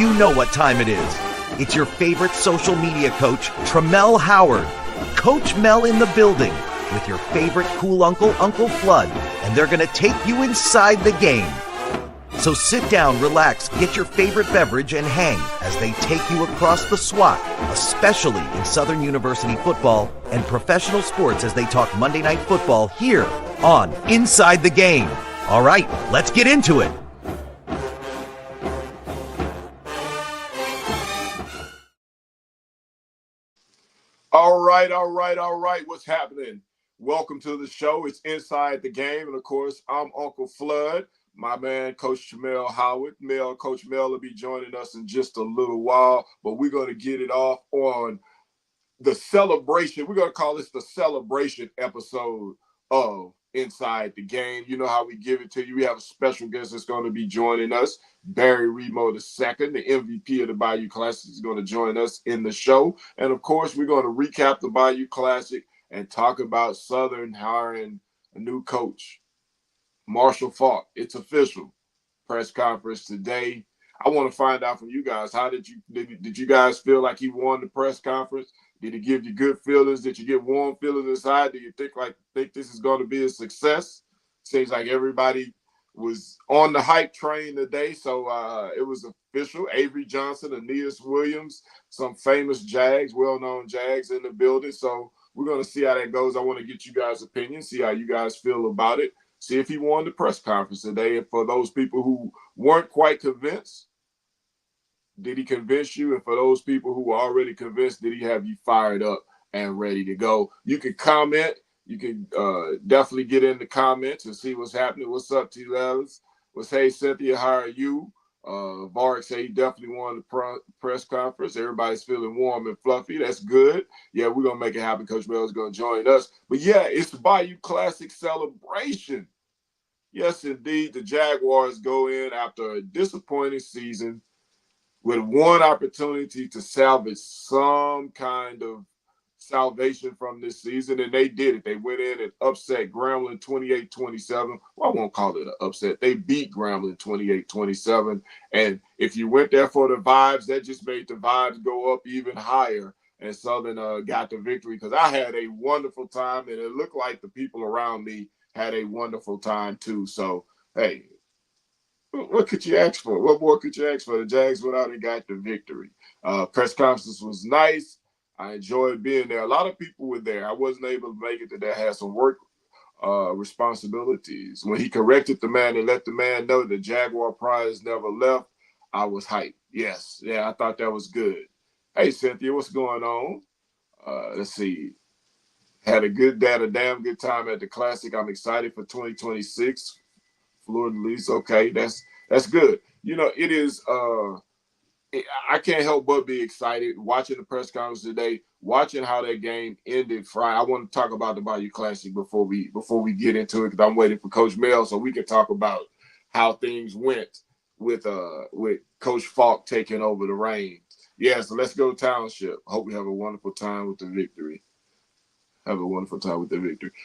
You know what time it is. It's your favorite social media coach, Melle Howard. Coach Melle in the building with your favorite cool uncle, Uncle Flood, and they're going to take you inside the game. So sit down, relax, get your favorite beverage, and hang as they take you across the SWAT, especially in Southern University football and professional sports as they talk Monday Night Football here on Inside the Game. All right, let's get into it. All right. What's happening? Welcome to the show. It's Inside the Game. And, of course, I'm Uncle Flood. My man, Coach Melle Howard. Coach Melle will be joining us in just a little while. But we're going to get it off on the celebration. We're going to call this the celebration episode of Inside the Game. You know how we give it to you. We have a special guest that's going to be joining us. Barry Remo II, the MVP of the Bayou Classic, is going to join us in the show. And, of course, we're going to recap the Bayou Classic and talk about Southern hiring a new coach, Marshall Faulk. It's official. Press conference today. I want to find out from you guys, how did you guys feel like he won the press conference? Did he give you good feelings? Did you get warm feelings inside? Do you think this is going to be a success? Seems like everybody was on the hype train today, so it was official. Avery Johnson, Aeneas Williams, some famous Jags, well-known Jags in the building. So we're going to see how that goes. I want to get you guys' opinion, see how you guys feel about it, see if he won the press conference today. And for those people who weren't quite convinced, did he convince you? And for those people who were already convinced, did he have you fired up and ready to go? You can comment. You can definitely get in the comments and see what's happening. What's up, T-Levels? What's, hey, Cynthia, how are you? Vark say he definitely won the press conference. Everybody's feeling warm and fluffy. That's good. Yeah, we're going to make it happen. Coach Melle is going to join us. But, yeah, it's the Bayou Classic celebration. Yes, indeed. The Jaguars go in after a disappointing season with one opportunity to salvage some kind of salvation from this season, and they did it. They went in and upset Grambling 28-27. Well, I won't call it an upset. They beat Grambling 28-27, and if you went there for the vibes, that just made the vibes go up even higher, and Southern got the victory, because I had a wonderful time, and it looked like the people around me had a wonderful time too. So, hey, what could you ask for? What more could you ask for? The Jags went out and got the victory. Press conference was nice. I enjoyed being there. A lot of people were there. I wasn't able to make it today. I had some work responsibilities. When he corrected the man and let the man know the Jaguar prize never left, I was hyped. Yes. Yeah, I thought that was good. Hey, Cynthia, what's going on? Let's see. Had a damn good time at the Classic. I'm excited for 2026. Florida Lease. Okay, that's good. You know, it is I can't help but be excited watching the press conference today, watching how that game ended Friday. I want to talk about the Bayou Classic before we get into it, because I'm waiting for Coach Melle so we can talk about how things went with Coach Faulk taking over the reins. Yeah, so let's go Township. Hope we have a wonderful time with the victory.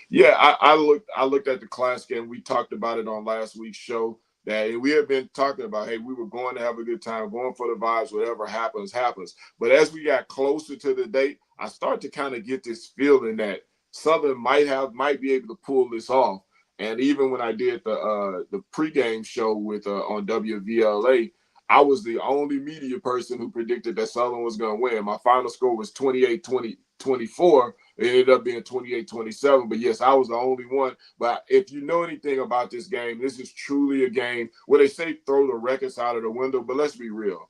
Yeah, I looked at the Classic, and we talked about it on last week's show. That we have been talking about, hey, we were going to have a good time, going for the vibes, whatever happens, happens. But as we got closer to the date, I started to kind of get this feeling that Southern might be able to pull this off. And even when I did the pregame show with on WVLA, I was the only media person who predicted that Southern was going to win. My final score was 28-24. It ended up being 28-27. But, yes, I was the only one. But if you know anything about this game, this is truly a game where they say throw the records out of the window. But let's be real.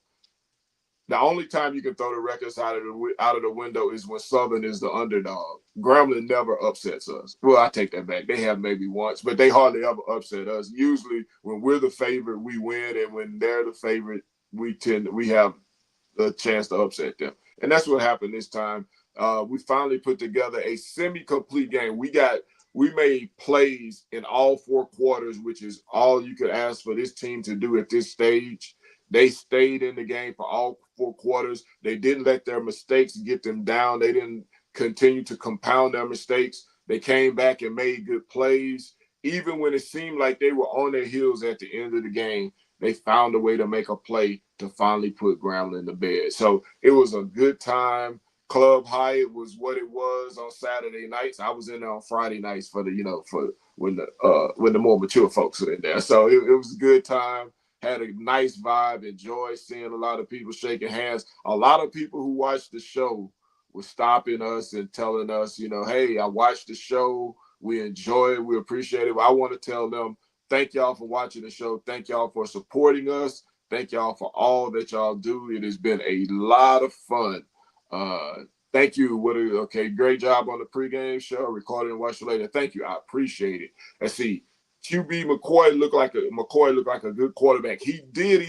The only time you can throw the records out of the window is when Southern is the underdog. Grambling never upsets us. Well, I take that back. They have maybe once, but they hardly ever upset us. Usually, when we're the favorite, we win, and when they're the favorite, we have a chance to upset them. And that's what happened this time. We finally put together a semi-complete game. We made plays in all four quarters, which is all you could ask for this team to do at this stage. They stayed in the game for all four quarters. They didn't let their mistakes get them down. They didn't continue to compound their mistakes. They came back and made good plays. Even when it seemed like they were on their heels at the end of the game, they found a way to make a play to finally put Grambling to bed. So it was a good time. Club Hyatt was what it was on Saturday nights. I was in there on Friday nights for when the more mature folks were in there. So it was a good time. Had a nice vibe. Enjoyed seeing a lot of people shaking hands. A lot of people who watched the show were stopping us and telling us, hey, I watched the show. We enjoy it. We appreciate it. I want to tell them, thank y'all for watching the show. Thank y'all for supporting us. Thank y'all for all that y'all do. It has been a lot of fun. Thank you. Great job on the pregame show. Recording and watch it later. Thank you. I appreciate it. Let's see. QB McCoy looked like a good quarterback. He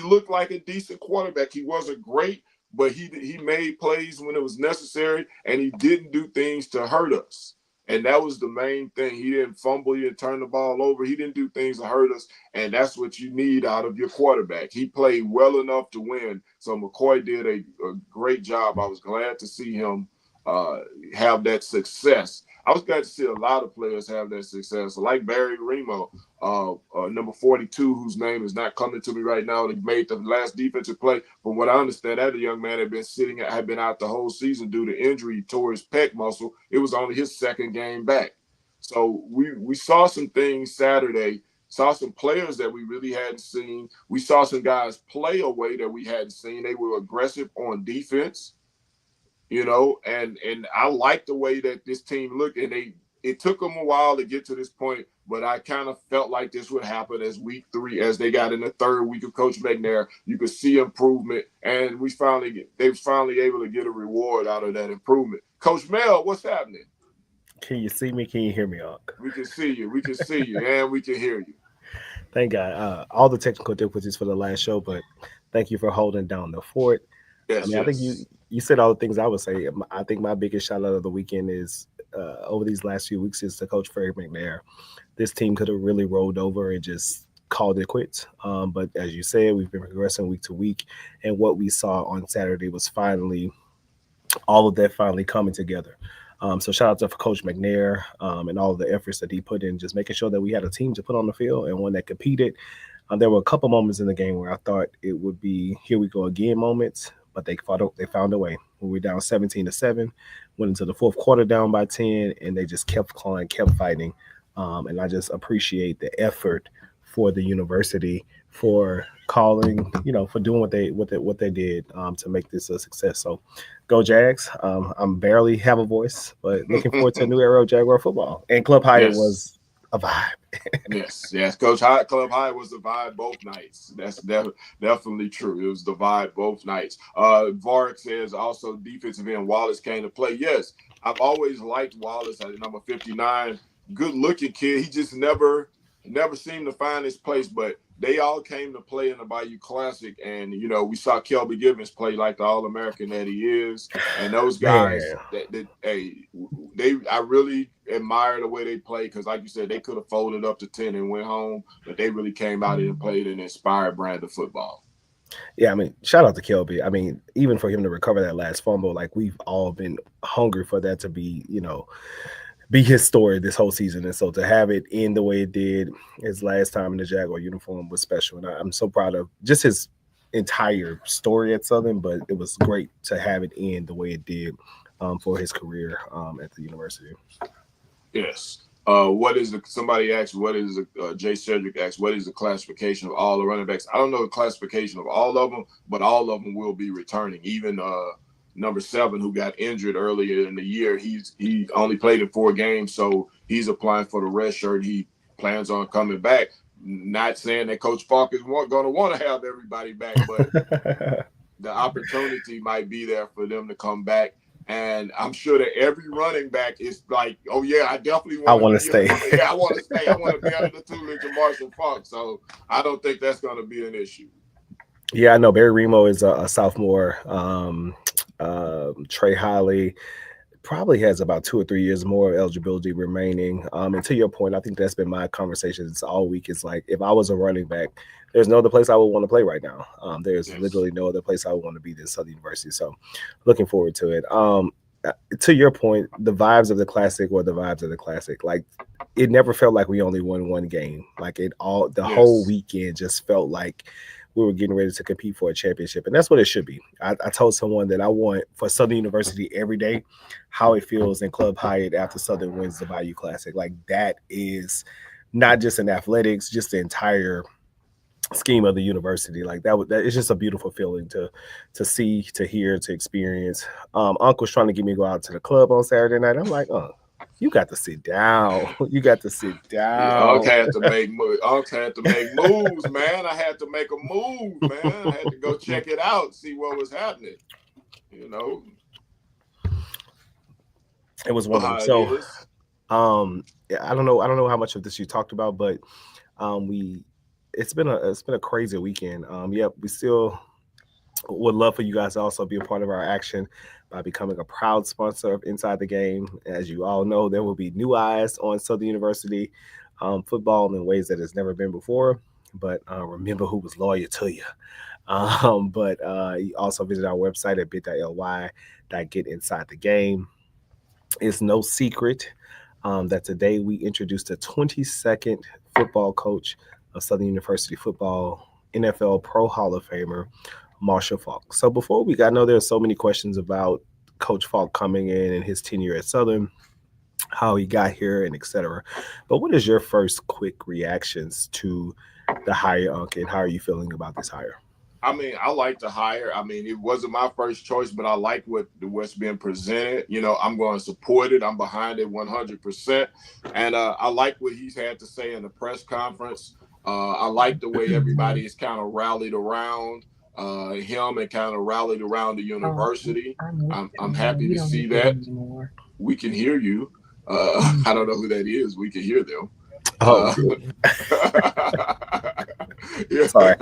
looked like a decent quarterback. He wasn't great, but he made plays when it was necessary, and he didn't do things to hurt us. And that was the main thing. He didn't fumble, he didn't turn the ball over. He didn't do things to hurt us, and that's what you need out of your quarterback. He played well enough to win. So McCoy did a great job. I was glad to see him have that success. I was glad to see a lot of players have that success, like Barry Remo, number 42, whose name is not coming to me right now. He made the last defensive play. From what I understand, that young man had been out the whole season due to injury toward his pec muscle. It was only his second game back. So we saw some things Saturday, saw some players that we really hadn't seen. We saw some guys play a way that we hadn't seen. They were aggressive on defense. And I like the way that this team looked, and it took them a while to get to this point, but I kind of felt like this would happen as week 3, as they got in the third week of Coach McNair. You could see improvement, and they was finally able to get a reward out of that improvement. Coach Mel, what's happening? Can you see me? Can you hear me, Unc? We can see you. We can see you, and we can hear you. Thank God. All the technical difficulties for the last show, but thank you for holding down the fort. Yes, I think you said all the things I would say. I think my biggest shout out of the weekend is over these last few weeks is to Coach Barry McNair. This team could have really rolled over and just called it quits. But as you said, we've been progressing week to week. And what we saw on Saturday was finally all of that finally coming together. So shout out to Coach McNair and all of the efforts that he put in, just making sure that we had a team to put on the field and one that competed. There were a couple moments in the game where I thought it would be here we go again moments, but they found a way. When we were down 17-7, went into the fourth quarter down by 10, and they just kept clawing, kept fighting. And I just appreciate the effort for the university for calling, for doing what they did to make this a success. So go Jags. I'm barely have a voice, but looking forward to a new era of Jaguar football. And Club Hyatt was a vibe. Yes. Club Hyatt was the vibe both nights. That's definitely true. It was the vibe both nights. Vark says also defensive end Wallace came to play. Yes, I've always liked Wallace at number 59. Good looking kid. He just never seemed to find his place, but they all came to play in the Bayou Classic, and we saw Kelby Givens play like the All-American that he is, and those guys I really admire the way they play, because like you said, they could have folded up to 10 and went home, but they really came out and played an inspired brand of football. Yeah, I mean, shout out to Kelby. I mean, even for him to recover that last fumble, like we've all been hungry for that to be, be his story this whole season. And so to have it end the way it did his last time in the Jaguar uniform was special. And I'm so proud of just his entire story at Southern, but it was great to have it end the way it did for his career at the university. Yes. Somebody asked, Jay Cedric asked, what is the classification of all the running backs? I don't know the classification of all of them, but all of them will be returning. Even number 7, who got injured earlier in the year, he only played in 4 games, so he's applying for the red shirt. He plans on coming back. Not saying that Coach Falk is going to want to have everybody back, but the opportunity might be there for them to come back. And I'm sure that every running back is like, oh, yeah, I definitely want to stay. Yeah, I want to stay. I want to be under the tutelage of Marshall Falk. So I don't think that's going to be an issue. Yeah, I know Barry Remo is a sophomore. Trey Holly probably has about 2 or 3 years more eligibility remaining. And to your point, I think that's been my conversations all week. It's like, if I was a running back, there's no other place I would want to play right now. There's literally no other place I would want to be than Southern University. So looking forward to it. To your point, the vibes of the Classic were the vibes of the Classic. Like, it never felt like we only won one game. Like, whole weekend just felt like we were getting ready to compete for a championship. And that's what it should be. I told someone that I want for Southern University every day how it feels in Club Hyatt after Southern wins the Bayou Classic. Like, that is not just in athletics, just the entire scheme of the university. Like, that it's just a beautiful feeling to see, to hear, to experience. Uncle's trying to get me to go out to the club on Saturday night. I'm like, you got to sit down. You got to sit down. Yeah, Unc had to make moves, man. I had to make a move, man. I had to go check it out, see what was happening. You know, it was one of them. So, I don't know how much of this you talked about, but it's been a crazy weekend. We still would love for you guys to also be a part of our action by becoming a proud sponsor of Inside the Game. As you all know, there will be new eyes on Southern University football in ways that has never been before. But remember who was loyal to you. But you also visit our website at bit.ly/get-inside-the-game. It's no secret that today we introduced the 22nd football coach of Southern University football, NFL Pro Hall of Famer, Marshall Faulk. So before I know there's so many questions about Coach Faulk coming in and his tenure at Southern, how he got here, and etc. But what is your first quick reactions to the hire, Unc, and how are you feeling about this hire? I mean, I like the hire. I mean, it wasn't my first choice, but I like what's being presented. You know, I'm going to support it. I'm behind it 100%. And I like what he's had to say in the press conference. I like the way everybody is kind of rallied around him and kind of rallied around the university. I'm happy to see that. We can hear you. I don't know who that is. We can hear them. Yeah. Sorry.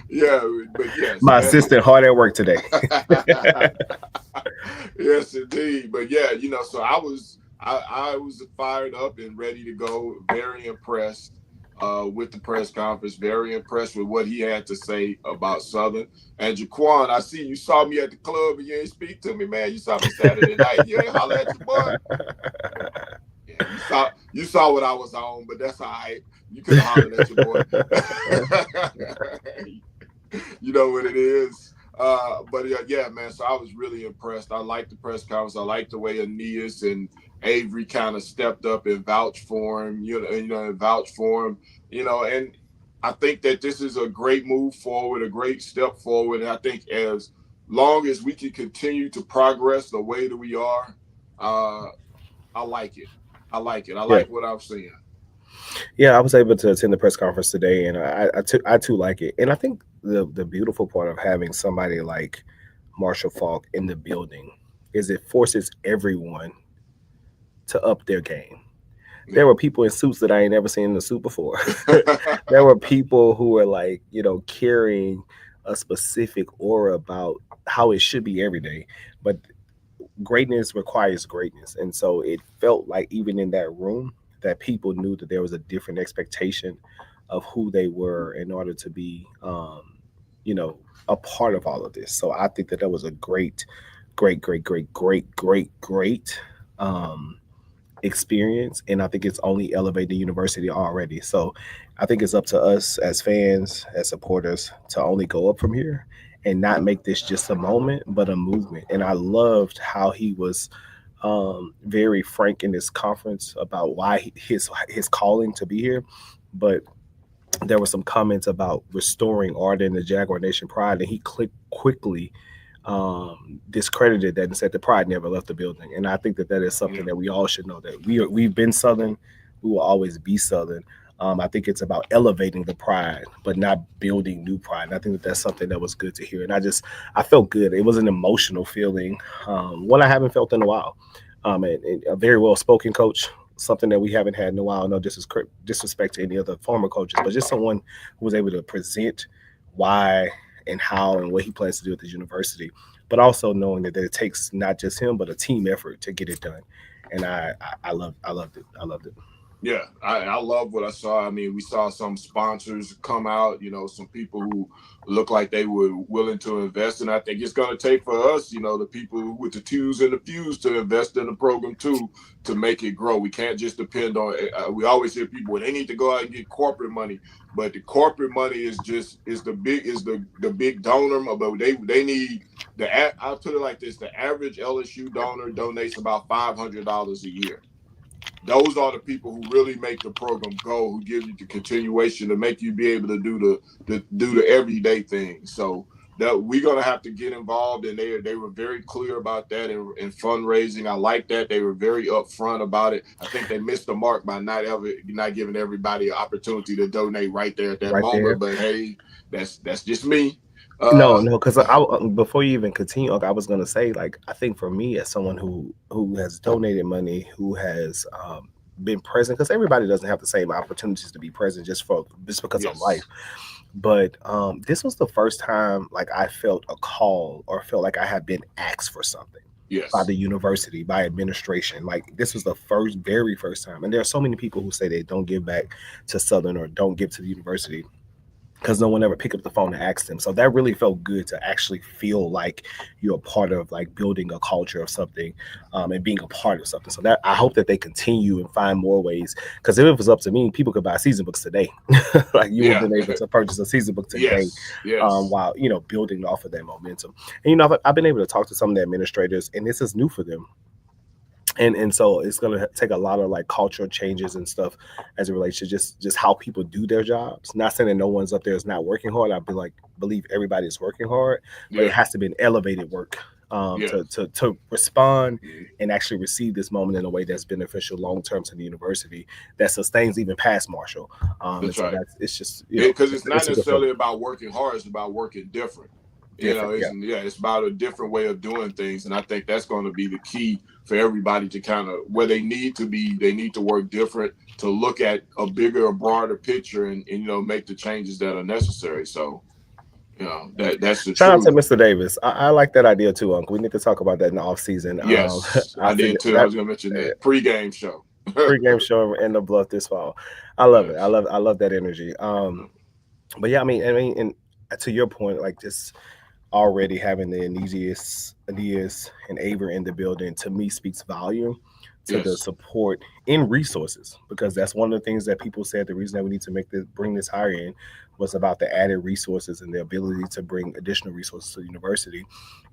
Yeah, but yes. My assistant hard at work today. Yes, indeed. But yeah, you know, so I was fired up and ready to go. Very impressed with the press conference. Very impressed with what he had to say about Southern. And Jaquan, I see you saw me at the club and you ain't speak to me, man. You saw me Saturday night. You ain't holler at your boy. Yeah, you saw what I was on, but that's all right. You could have hollered at your boy. You know what it is. But yeah, man. So I was really impressed. I liked the press conference. I liked the way Aeneas and Avery kind of stepped up and vouched for him. And I think that this is a great move forward, a great step forward. And I think as long as we can continue to progress the way that we are, I like it. I like what I'm seeing. Yeah, I was able to attend the press conference today, and I too like it. And I think the beautiful part of having somebody like Marshall Faulk in the building is it forces everyone to up their game. Yeah. There were people in suits that I ain't never seen in a suit before. There were people who were like, carrying a specific aura about how it should be every day. But greatness requires greatness. And so it felt like even in that room that people knew that there was a different expectation of who they were in order to be, a part of all of this. So I think that was a great experience. And I think it's only elevated the university already. So I think it's up to us as fans, as supporters, to only go up from here and not make this just a moment, but a movement. And I loved how he was very frank in this conference about why his calling to be here. But there were some comments about restoring order in the Jaguar Nation pride, and he quickly discredited that and said the pride never left the building. And I think that is something that we all should know, that we've been Southern, we will always be Southern. I think it's about elevating the pride, but not building new pride. And I think that's something that was good to hear. And I felt good. It was an emotional feeling, one I haven't felt in a while. And a very well-spoken coach, something that we haven't had in a while. No disrespect to any other former coaches, but just someone who was able to present why and how and what he plans to do at this university, but also knowing that it takes not just him, but a team effort to get it done. And I loved it. Yeah, I love what I saw. I mean, we saw some sponsors come out, some people who look like they were willing to invest. And I think it's going to take for us, the people with the twos and the fews to invest in the program too, to make it grow. We can't just depend on, we always hear people, well, they need to go out and get corporate money. But the corporate money is the big donor, but they need I'll put it like this, the average LSU donor donates about $500 a year. Those are the people who really make the program go, who give you the continuation to make you be able to do the everyday things. So that we're gonna have to get involved, and they were very clear about that in fundraising. I like that they were very upfront about it. I think they missed the mark by not giving everybody an opportunity to donate right there at that moment. But hey, that's just me. No, because before you even continue, I was gonna say, like, I think for me as someone who has donated money, who has been present, because everybody doesn't have the same opportunities to be present just because of life. But this was the first time like I felt a call or felt like I had been asked for something. Yes. By the university, by administration. Like this was the very first time. And there are so many people who say they don't give back to Southern or don't give to the university because no one ever picked up the phone and asked them. So that really felt good to actually feel like you're a part of like building a culture of something and being a part of something. So that I hope that they continue and find more ways. Because if it was up to me, people could buy season books today. Like you would have been able to purchase a season book today while, building off of that momentum. And, I've been able to talk to some of the administrators, and this is new for them. And so it's going to take a lot of like cultural changes and stuff as it relates to just how people do their jobs. Not saying that no one's up there is not working hard. I believe everybody is working hard, but it has to be an elevated work to respond and actually receive this moment in a way that's beneficial long term to the university that sustains even past Marshall. That's right. It's just because it's not necessarily about working hard; it's about working different. It's about a different way of doing things, and I think that's going to be the key for everybody to kind of where they need to be. They need to work different to look at a bigger, a broader picture, and make the changes that are necessary. So, that's the shout out to Mr. Davis. I like that idea too, Uncle. We need to talk about that in the off season. Yes, I did too. I was going to mention that pregame show. Pregame show and the bluff this fall. I love it. I love that energy. But yeah, I mean, and to your point, like just already having the Anesius and Aver in the building to me speaks volume to the support in resources, because that's one of the things that people said the reason that we need to bring this hire in was about the added resources and the ability to bring additional resources to the university.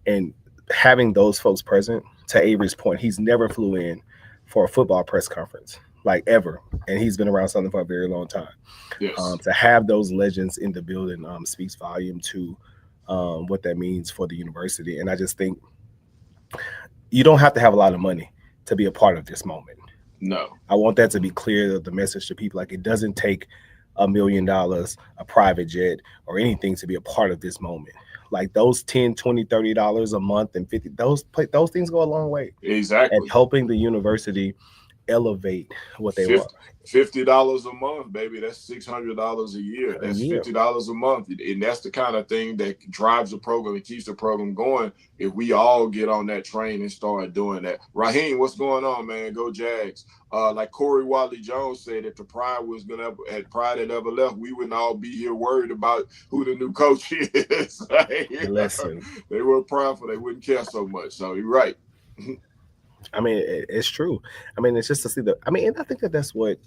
And having those folks present, to Avery's point, he's never flew in for a football press conference like ever, and he's been around Southern for a very long time. To have those legends in the building speaks volume to what that means for the university. And I just think you don't have to have a lot of money to be a part of this moment. No. I want that to be clear, the message to people. Like it doesn't take $1 million, a private jet, or anything to be a part of this moment. Like those $10, $20, $30 a month and $50, those things go a long way. Exactly. And helping the university elevate what they want. $50 a month, baby. That's $600 a year. That's $50 a month. And that's the kind of thing that drives the program and keeps the program going if we all get on that train and start doing that. Raheem, what's going on, man? Go Jags. Like Corey Wadley Jones said, if the Pride had ever left, we wouldn't all be here worried about who the new coach is. Listen. They were prideful. They wouldn't care so much. So you're right. I mean, it's true. I mean, it's just to see and I think that's what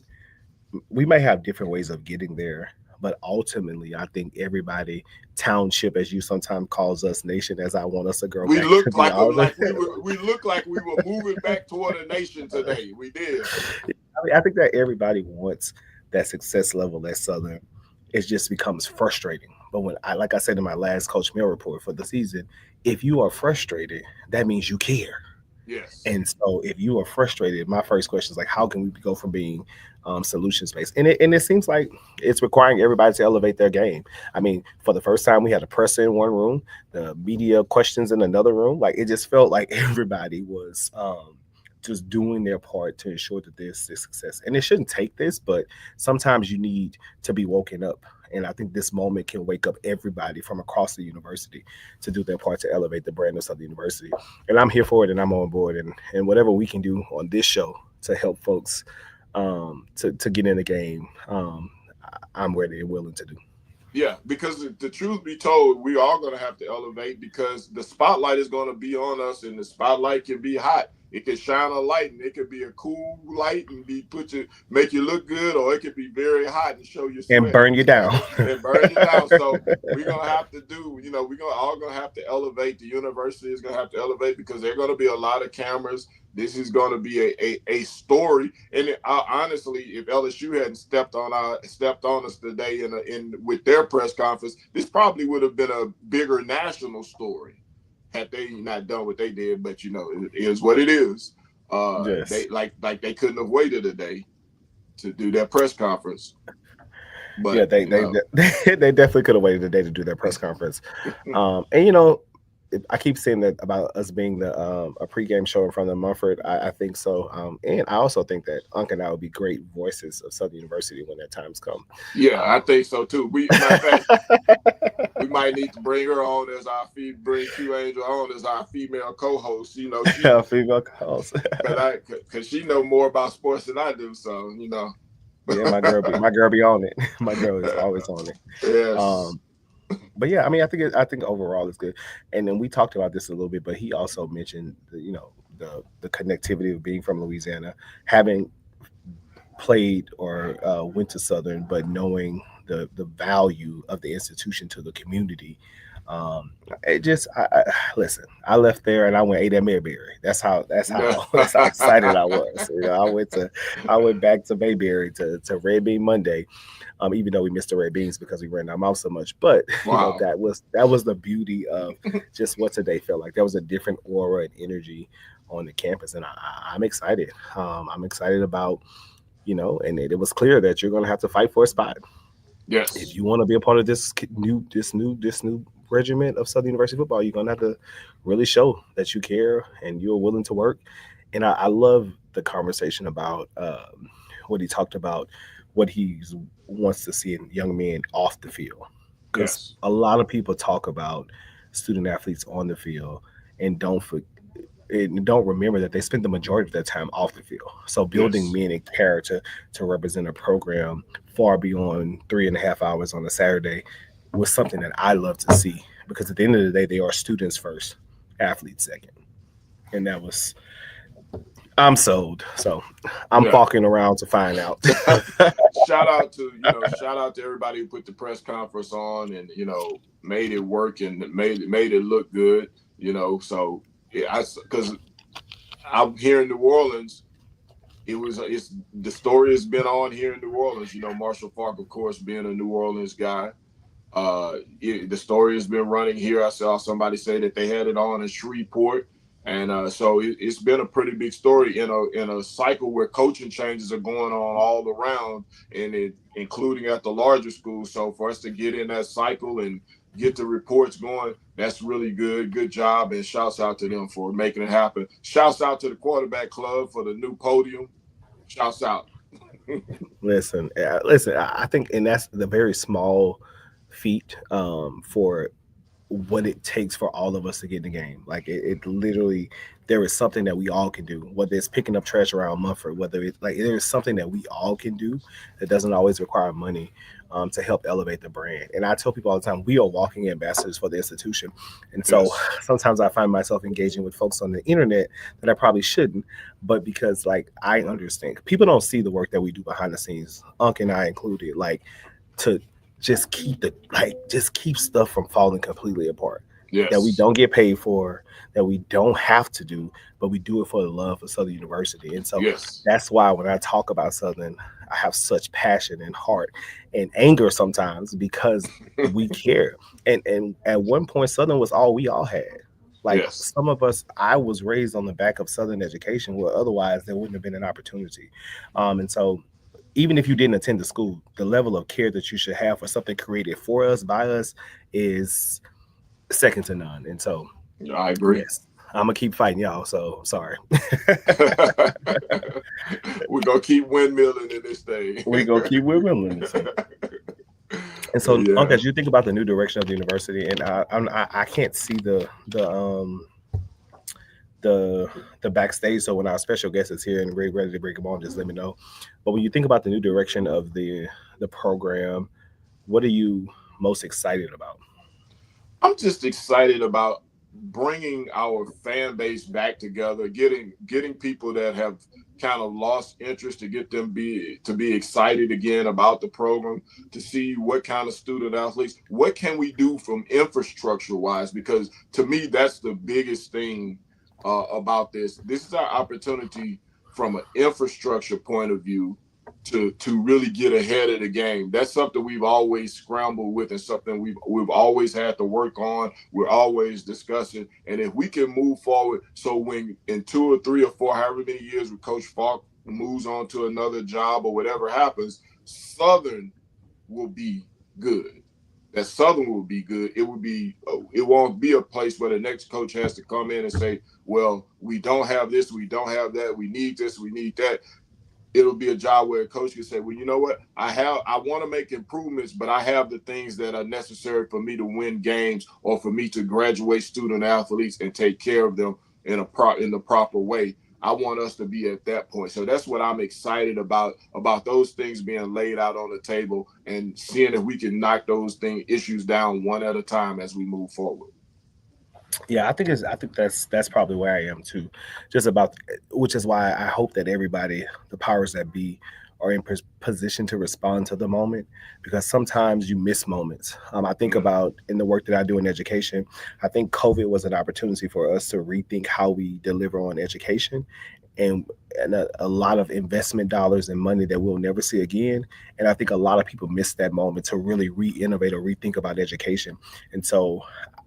we may have different ways of getting there, but ultimately, I think everybody, township, as you sometimes calls us, nation, as I want us to grow. We looked like we were moving back toward a nation today. We did. I mean, I think that everybody wants that success level at Southern. It just becomes frustrating. But like I said in my last Coach Melle report for the season, if you are frustrated, that means you care. Yes. And so if you are frustrated, my first question is like, how can we go from being solutions based? And it seems like it's requiring everybody to elevate their game. I mean, for the first time, we had a presser in one room, the media questions in another room. Like it just felt like everybody was just doing their part to ensure that there's success. And it shouldn't take this, but sometimes you need to be woken up. And I think this moment can wake up everybody from across the university to do their part to elevate the brandness of the university. And I'm here for it, and I'm on board. And whatever we can do on this show to help folks to get in the game, I'm ready and willing to do. Yeah, because the truth be told, we are going to have to elevate because the spotlight is going to be on us, and the spotlight can be hot. It can shine a light, and it could be a cool light and make you look good, or it could be very hot and show your sweat and burn you down. and burn you down. So we're gonna have to do, we're all gonna have to elevate. The university is gonna have to elevate because there are gonna be a lot of cameras. This is going to be a story, and honestly, if LSU hadn't stepped on us today in with their press conference, this probably would have been a bigger national story had they not done what they did. But it is what it is. Yes. They couldn't have waited a day to do that press conference. But yeah, they definitely could have waited a day to do their press conference. And I keep saying that about us being a pregame show in front of Mumford. I think so. And I also think that Unc and I would be great voices of Southern University when that times come. Yeah, I think so too. We might need to bring her on as bring Q Angel on as our female co-host. Female co-host. Because she know more about sports than I do. So Yeah, my girl be on it. My girl is always on it. Yes. But yeah, I mean, I think overall it's good. And then we talked about this a little bit, but he also mentioned the connectivity of being from Louisiana, having played or went to Southern, but knowing the value of the institution to the community. Listen, I left there and I went ate at Mayberry. That's how excited I was. I went back to Mayberry to Red Bean Monday. Even though we missed the red beans because we ran our mouth so much, but wow. That was the beauty of just what today felt like. There was a different aura and energy on the campus, and I'm excited. I'm excited about, and it was clear that you're going to have to fight for a spot. Yes, if you want to be a part of this new regiment of Southern University football, you're going to have to really show that you care and you're willing to work. And I love the conversation about what he talked about. What he wants to see in young men off the field. Because a lot of people talk about student athletes on the field and don't remember that they spend the majority of their time off the field. So building men and character to represent a program far beyond 3.5 hours on a Saturday was something that I love to see. Because at the end of the day, they are students first, athletes second. And that was... I'm sold, so I'm walking around to find out. Shout out to everybody who put the press conference on and made it work and made it look good. So because I'm here in New Orleans, the story has been on here in New Orleans. Marshall Faulk, of course, being a New Orleans guy. The story has been running here. I saw somebody say that they had it on in Shreveport. And so it's been a pretty big story in a cycle where coaching changes are going on all around, and including at the larger schools. So for us to get in that cycle and get the reports going, that's really good. Good job, and shouts out to them for making it happen. Shouts out to the quarterback club for the new podium. Shouts out. Listen. I think, and that's the very small feat for what it takes for all of us to get in the game. Like it literally, there is something that we all can do, whether it's picking up trash around Mumford, whether it's there is something that we all can do that doesn't always require money to help elevate the brand. And I tell people all the time, we are walking ambassadors for the institution. And so sometimes I find myself engaging with folks on the internet that I probably shouldn't, but because I understand people don't see the work that we do behind the scenes, Unc and I included, to just keep stuff from falling completely apart. That we don't get paid for, that we don't have to do, but we do it for the love of Southern University. And so that's why when I talk about Southern, I have such passion and heart and anger sometimes because we care. And at one point, Southern was all we all had. Some of us, I was raised on the back of Southern education, where otherwise there wouldn't have been an opportunity. And so even if you didn't attend the school, the level of care that you should have for something created for us, by us, is second to none. And so I agree. Yes, I'm going to keep fighting y'all. So sorry. We're going to keep windmilling in this thing. We're going to keep windmilling in this thing. And so, Unc, as you think about the new direction of the university, and I can't see the the backstage. So when our special guest is here and we're ready to break them on, just let me know. But when you think about the new direction of the program, what are you most excited about? I'm just excited about bringing our fan base back together, getting people that have kind of lost interest to get them to be excited again about the program, to see what kind of student athletes, what can we do from infrastructure wise, because to me that's the biggest thing about this. This is our opportunity from an infrastructure point of view to really get ahead of the game. That's something we've always scrambled with, and something we've always had to work on. We're always discussing, and if we can move forward, so when in 2 or 3 or 4, however many years, when Coach Falk moves on to another job or whatever happens, Southern will be good. That Southern will be good. It won't be a place where the next coach has to come in and say, well, we don't have this, we don't have that, we need this, we need that. It'll be a job where a coach can say, well, you know what, I want to make improvements, but I have the things that are necessary for me to win games or for me to graduate student athletes and take care of them in the proper way. I want us to be at that point. So that's what I'm excited about those things being laid out on the table and seeing if we can knock those issues down one at a time as we move forward. Yeah, I think that's probably where I am too. Just about, which is why I hope that everybody, the powers that be, are in position to respond to the moment, because sometimes you miss moments. I think about in the work that I do in education, I think COVID was an opportunity for us to rethink how we deliver on education, and a lot of investment dollars and money that we'll never see again. And I think a lot of people miss that moment to really re-innovate or rethink about education. And so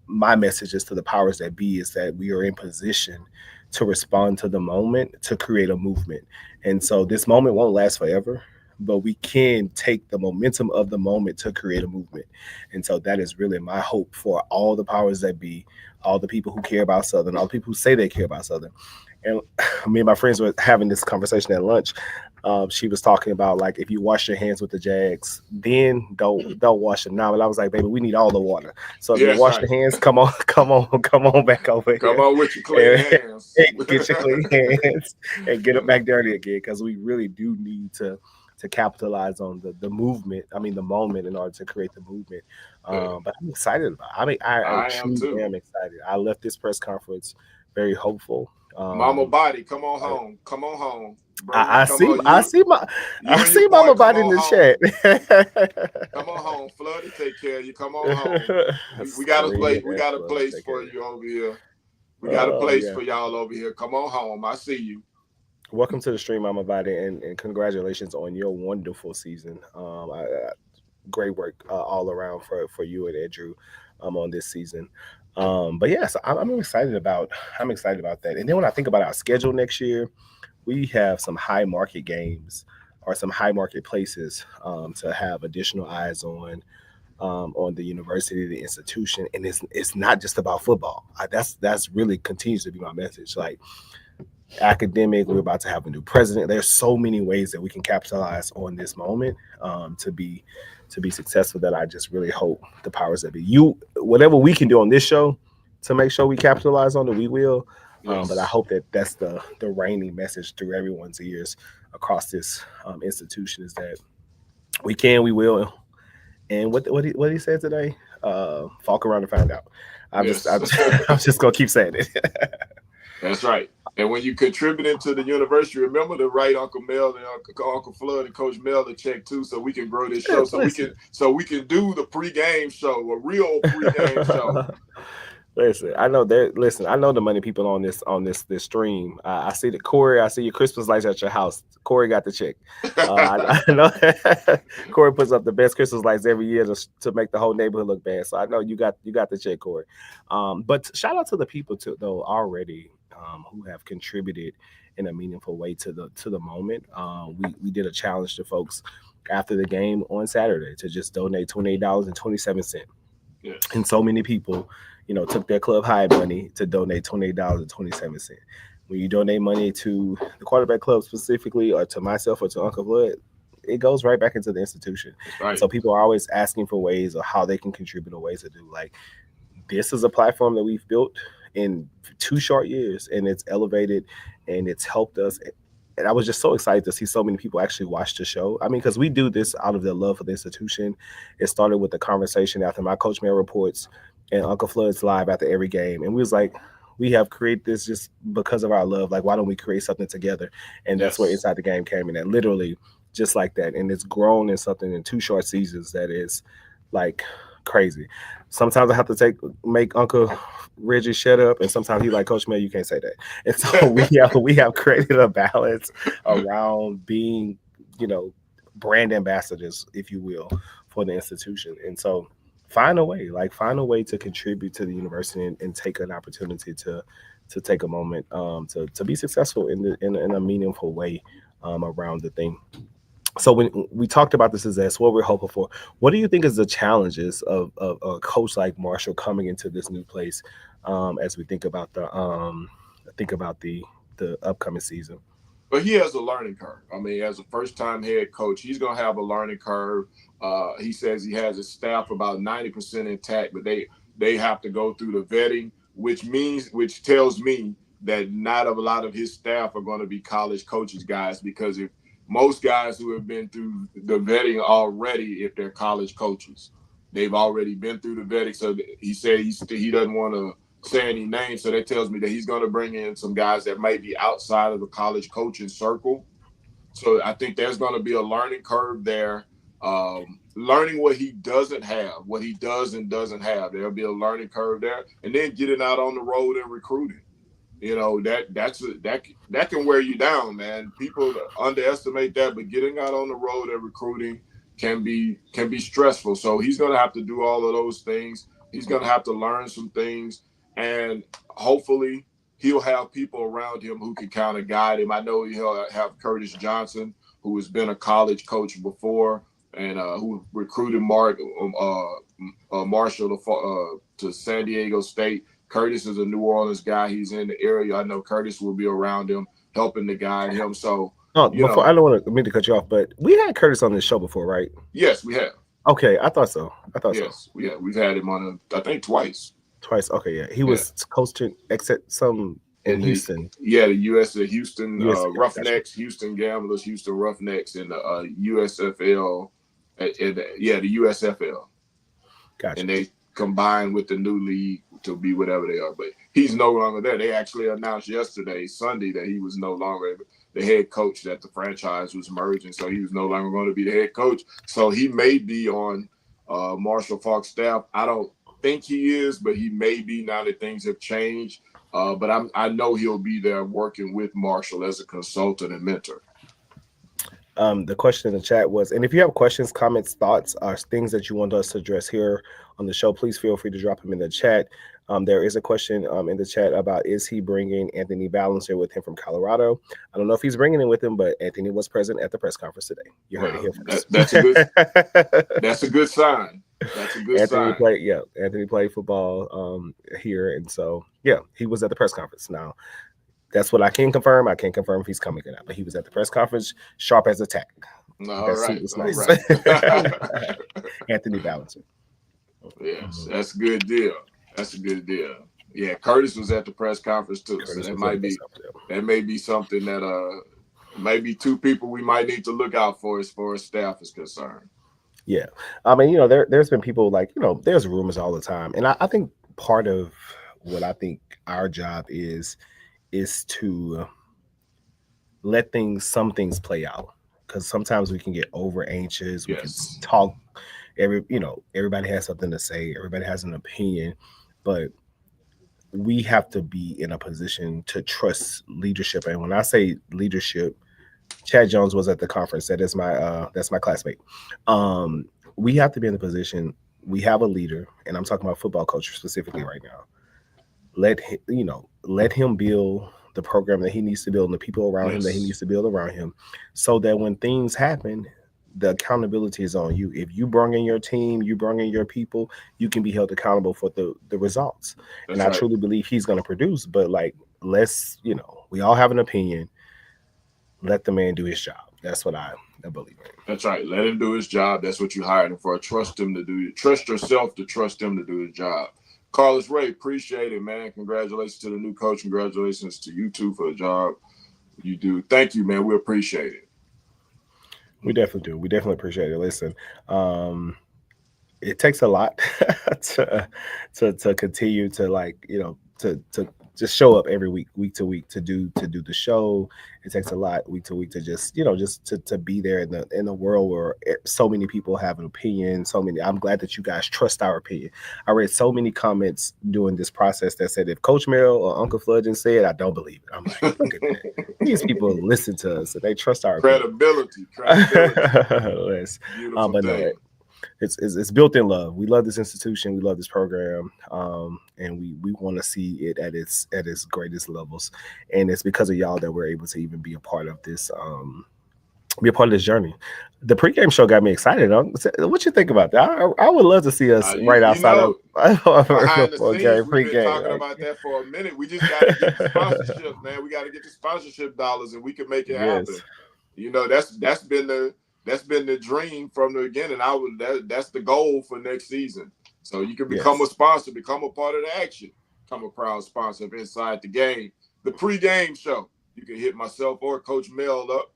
my message is to the powers that be is that we are in position to respond to the moment, to create a movement. And so this moment won't last forever, but we can take the momentum of the moment to create a movement. And so that is really my hope for all the powers that be, all the people who care about Southern, all the people who say they care about Southern. And me and my friends were having this conversation at lunch. She was talking about, like, if you wash your hands with the Jags, then don't wash them now. And I was like, baby, we need all the water. So if you wash your hands, come on back over here. Come on with your clean hands. Get your clean hands and get them back dirty again, because we really do need to capitalize on the movement. I mean, the moment, in order to create the movement. But I'm excited about it. I mean, I truly am excited. I left this press conference very hopeful. Mama Body, come on home. Come on home. Bro, I see Mama Body in the chat. Come on home. Flood to take care of you. Come on home. We got a place for you over here. We got a place for y'all over here. Come on home. I see you. Welcome to the stream, Mama Body, and congratulations on your wonderful season. Great work all around for you and Andrew on this season. But yes, I'm excited about that. And then when I think about our schedule next year, we have some high market games or some high market places to have additional eyes on the university, the institution. And it's not just about football. That's really continues to be my message. Like, academic, we're about to have a new president. There's so many ways that we can capitalize on this moment to be successful, that I just really hope the powers that be, whatever we can do on this show to make sure we capitalize on it, we will. Yes. But I hope that that's the reigning message through everyone's ears across this institution, is that we can, we will. And what he said today, Falk around and find out. I'm just gonna keep saying it. That's right. And when you contributing to the university, remember to write Uncle Melle and Uncle Flood and Coach Melle a check too, so we can grow this show. So we can do the pregame show, a real pregame show. Listen, I know the money people on this stream. I see that Corey. I see your Christmas lights at your house. Corey got the check. I know Corey puts up the best Christmas lights every year to make the whole neighborhood look bad. So I know you got the check, Corey. But shout out to the people too, though, already who have contributed in a meaningful way to the moment. We did a challenge to folks after the game on Saturday to just donate $28.27. Yes. And so many people, took their club high money to donate $28.27. When you donate money to the quarterback club specifically, or to myself or to Uncle Flood, it goes right back into the institution. Right. So people are always asking for ways of how they can contribute or ways to do. Like, this is a platform that we've built, in 2 short years, and it's elevated and it's helped us. And I was just so excited to see so many people actually watch the show. I mean, because we do this out of the love for the institution. It started with the conversation after my Coach Melle reports and Uncle Flood's live after every game. And we was like, we have created this just because of our love. Like, why don't we create something together? And that's where Inside the Game came in. And literally just like that. And it's grown in something in 2 short seasons that is like crazy. Sometimes I have to make Uncle Reggie shut up, and sometimes he's like, Coach Melle, you can't say that. And so we have created a balance around being, brand ambassadors, if you will, for the institution. And so find a way to contribute to the university and take an opportunity to take a moment to be successful in a meaningful way around the thing. So when we talked about this as what we're hoping for, what do you think is the challenges of a coach like Marshall coming into this new place as we think about the upcoming season? But he has a learning curve. I mean, as a first-time head coach, he's going to have a learning curve. He says he has his staff about 90% intact, but they have to go through the vetting, which tells me that not a lot of his staff are going to be college coaches, guys, because if most guys who have been through the vetting already, if they're college coaches, they've already been through the vetting. So he said he doesn't want to say any names. So that tells me that he's going to bring in some guys that might be outside of the college coaching circle. So I think there's going to be a learning curve there. Learning what he doesn't have, what he does and doesn't have. There'll be a learning curve there. And then getting out on the road and recruiting. That can wear you down, man. People underestimate that, but getting out on the road and recruiting can be stressful. So he's going to have to do all of those things. He's going to have to learn some things, and hopefully he'll have people around him who can kind of guide him. I know he'll have Curtis Johnson, who has been a college coach before and who recruited Marshall to San Diego State. Curtis is a New Orleans guy. He's in the area. I know Curtis will be around him, helping to guide him. So, I don't want to cut you off, but we had Curtis on this show before, right? Yes, we have. Okay, I thought so. Yes, yeah, we've had him on, I think, twice. Okay, yeah. He was coaching in Houston. The Houston Roughnecks, Houston Gamblers, Houston Roughnecks, and the USFL. The USFL. Gotcha. And they combined with the new league to be whatever they are, but he's no longer there. They actually announced Sunday, that he was no longer the head coach, that the franchise was merging, so he was no longer going to be the head coach. So he may be on Marshall Faulk's staff. I don't think he is, but he may be now that things have changed. But I know he'll be there working with Marshall as a consultant and mentor. The question in the chat was, and if you have questions, comments, thoughts, or things that you want us to address here on the show, please feel free to drop them in the chat. There is a question in the chat about, is he bringing Anthony Balancer with him from Colorado? I don't know if he's bringing him with him, but Anthony was present at the press conference today. You heard it here first. That's a good sign. That's a good sign. Anthony played football here, and so he was at the press conference. Now, that's what I can confirm. I can't confirm if he's coming or not, but he was at the press conference, sharp as a tack. All right. Nice. Anthony Balancer. Yes, that's a good deal. Yeah, Curtis was at the press conference too. So that may be something that maybe 2 people we might need to look out for as far as staff is concerned. Yeah. I mean, there's been people there's rumors all the time. And I think part of what I think our job is to let some things play out, because sometimes we can get over anxious. We can talk. Everybody has something to say. Everybody has an opinion, but we have to be in a position to trust leadership. And when I say leadership, Chad Jones was at the conference. That's my classmate. We have to be in a position. We have a leader, and I'm talking about football coach specifically right now. Let him build the program that he needs to build and the people around him that he needs to build around him, so that when things happen, the accountability is on you. If you bring in your team, you bring in your people, you can be held accountable for the results. That's right. I truly believe he's going to produce, but we all have an opinion. Let the man do his job. That's what I believe in. That's right. Let him do his job. That's what you hired him for. Trust him to do it. Trust yourself to trust him to do his job. Carlos Ray, appreciate it, man. Congratulations to the new coach. Congratulations to you two for the job you do. Thank you, man. We appreciate it. We definitely do. We definitely appreciate it. Listen, it takes a lot to continue to to just show up every week to week to do the show. It takes a lot week to week to just to be there in the world where so many people have an opinion. So many. I'm glad that you guys trust our opinion. I read so many comments during this process that said if Coach Melle or Uncle Flood said, I don't believe it. I'm like, look at that. These people listen to us and they trust our credibility. Yes. Beautiful but thing. No, it's built in love. We love this institution. We love this program, and we want to see it at its greatest levels. And it's because of y'all that we're able to even be a part of this, journey. The pregame show got me excited. What you think about that? I would love to see us right outside of behind the scenes. We've been talking about that for a minute. We just got to get the sponsorship, man. We got to get the sponsorship dollars, and we can make it happen. That's been the dream from the beginning. That's the goal for next season. So you can become a sponsor, become a part of the action, become a proud sponsor of Inside the Game. The pregame show. You can hit myself or Coach Melle up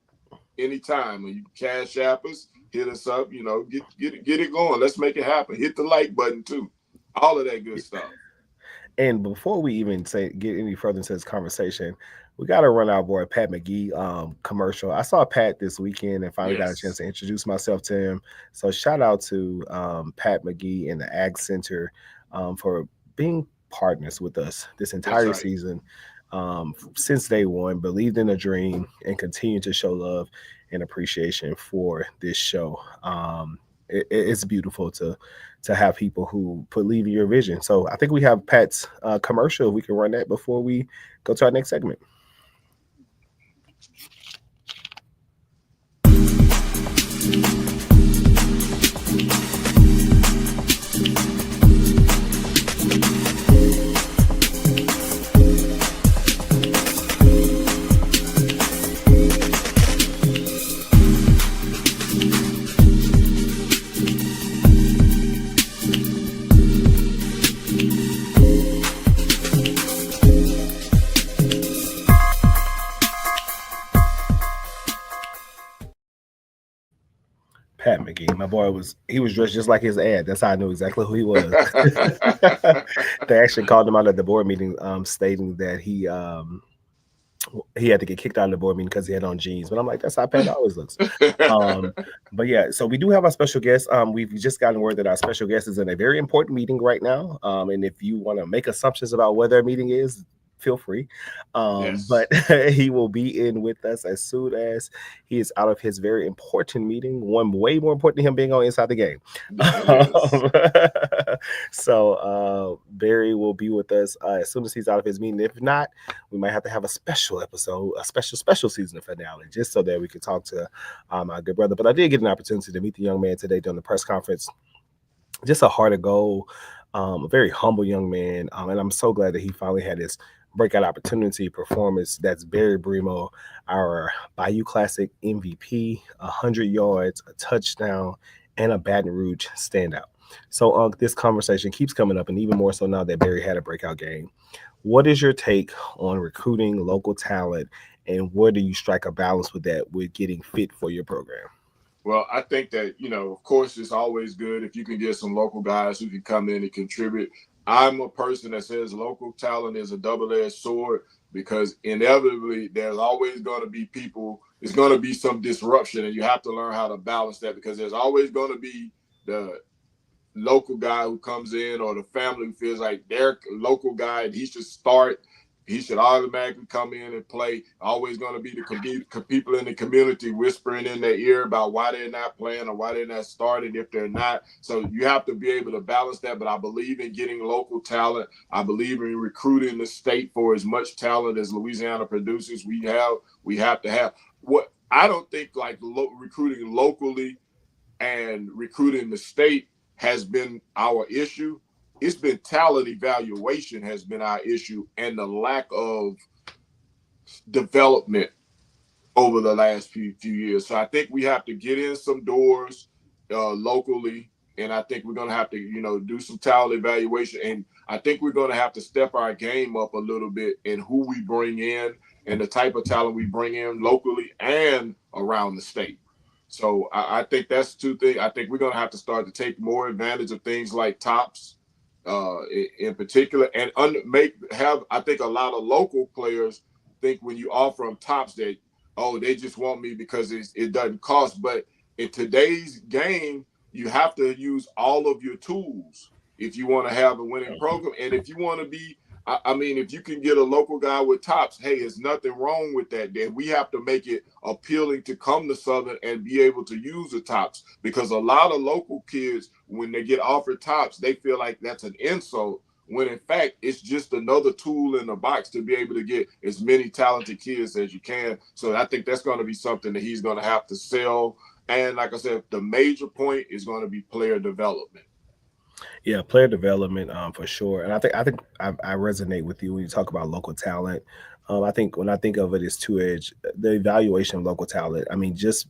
anytime. You can cash app us, hit us up. Get it going. Let's make it happen. Hit the like button too. All of that good stuff. And before we even get any further into this conversation, we got to run our boy Pat McGee commercial. I saw Pat this weekend and finally got a chance to introduce myself to him. So shout out to Pat McGee and the Ag Center for being partners with us this entire season. Since day one, believed in a dream and continue to show love and appreciation for this show. It's beautiful to have people who believe in your vision. So I think we have Pat's commercial. We can run that before we go to our next segment. Pat McGee, my boy was dressed just like his ad. That's how I knew exactly who he was. They actually called him out at the board meeting, stating that he had to get kicked out of the board meeting because he had on jeans. But I'm like, that's how Pat always looks. But yeah, so we do have our special guest. We've just gotten word that our special guest is in a very important meeting right now. And if you want to make assumptions about where their meeting is, feel free. But he will be in with us as soon as he is out of his very important meeting, one way more important than him being on Inside the Game. So Barry will be with us as soon as he's out of his meeting. If not, we might have to have a special episode, a special season finale, just so that we can talk to our good brother. But I did get an opportunity to meet the young man today during the press conference. Just a heart of gold, a very humble young man. And I'm so glad that he finally had his breakout opportunity performance. That's Barry Remo, our Bayou Classic MVP, 100 yards, a touchdown, and a Baton Rouge standout. So this conversation keeps coming up, and even more so now that Barry had a breakout game. What is your take on recruiting local talent, and where do you strike a balance with that, with getting fit for your program? Well, I think that, of course, it's always good if you can get some local guys who can come in and contribute. I'm a person that says local talent is a double-edged sword, because inevitably there's always going to be people, there's going to be some disruption, and you have to learn how to balance that, because there's always going to be the local guy who comes in, or the family who feels like their local guy and he should start. He should automatically come in and play. Always going to be the people in the community whispering in their ear about why they're not playing or why they're not starting if they're not. So you have to be able to balance that. But I believe in getting local talent. I believe in recruiting the state for as much talent as Louisiana produces. We have to have. What I don't think like recruiting locally and recruiting the state has been our issue. It's been talent evaluation has been our issue, and the lack of development over the last few years. So I think we have to get in some doors locally And I think we're going to have to, do some talent evaluation. And I think we're going to have to step our game up a little bit in who we bring in and the type of talent we bring in locally and around the state. So I think that's two things. I think we're going to have to start to take more advantage of things like TOPS in particular, and I think a lot of local players think when you offer them TOPS that, oh, they just want me because it doesn't cost. But in today's game, you have to use all of your tools if you want to have a winning program. And if you want to be, if you can get a local guy with TOPS, hey, there's nothing wrong with that. Then we have to make it appealing to come to Southern and be able to use the TOPS, because a lot of local kids, when they get offered TOPS, they feel like that's an insult, when in fact it's just another tool in the box to be able to get as many talented kids as you can. So I think that's going to be something that he's going to have to sell. And like I said, the major point is going to be player development. Yeah, player development, for sure. And I think I resonate with you when you talk about local talent. I think when I think of it as two-edged, the evaluation of local talent. I mean, just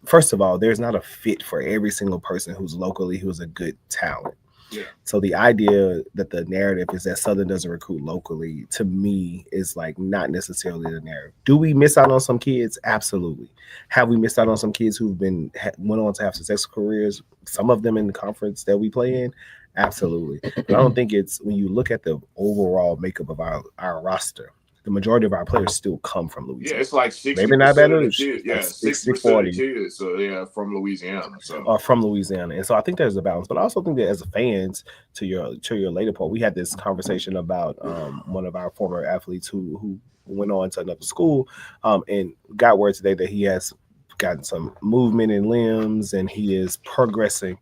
first of all, there's not a fit for every single person who's locally who's a good talent. Yeah. So the idea that the narrative is that Southern doesn't recruit locally, to me, is like not necessarily the narrative. Do we miss out on some kids? Absolutely. Have we missed out on some kids who've went on to have successful careers? Some of them in the conference that we play in? Absolutely. But I don't think it's, when you look at the overall makeup of our roster, the majority of our players still come from Louisiana. Yeah, it's like 60%. Maybe not better. Yeah, 60% of kids. So yeah, from Louisiana. So from Louisiana, and so I think there's a balance. But I also think that as fans, to your later point, we had this conversation about one of our former athletes who went on to another school, and got word today that he has gotten some movement in limbs and he is progressing.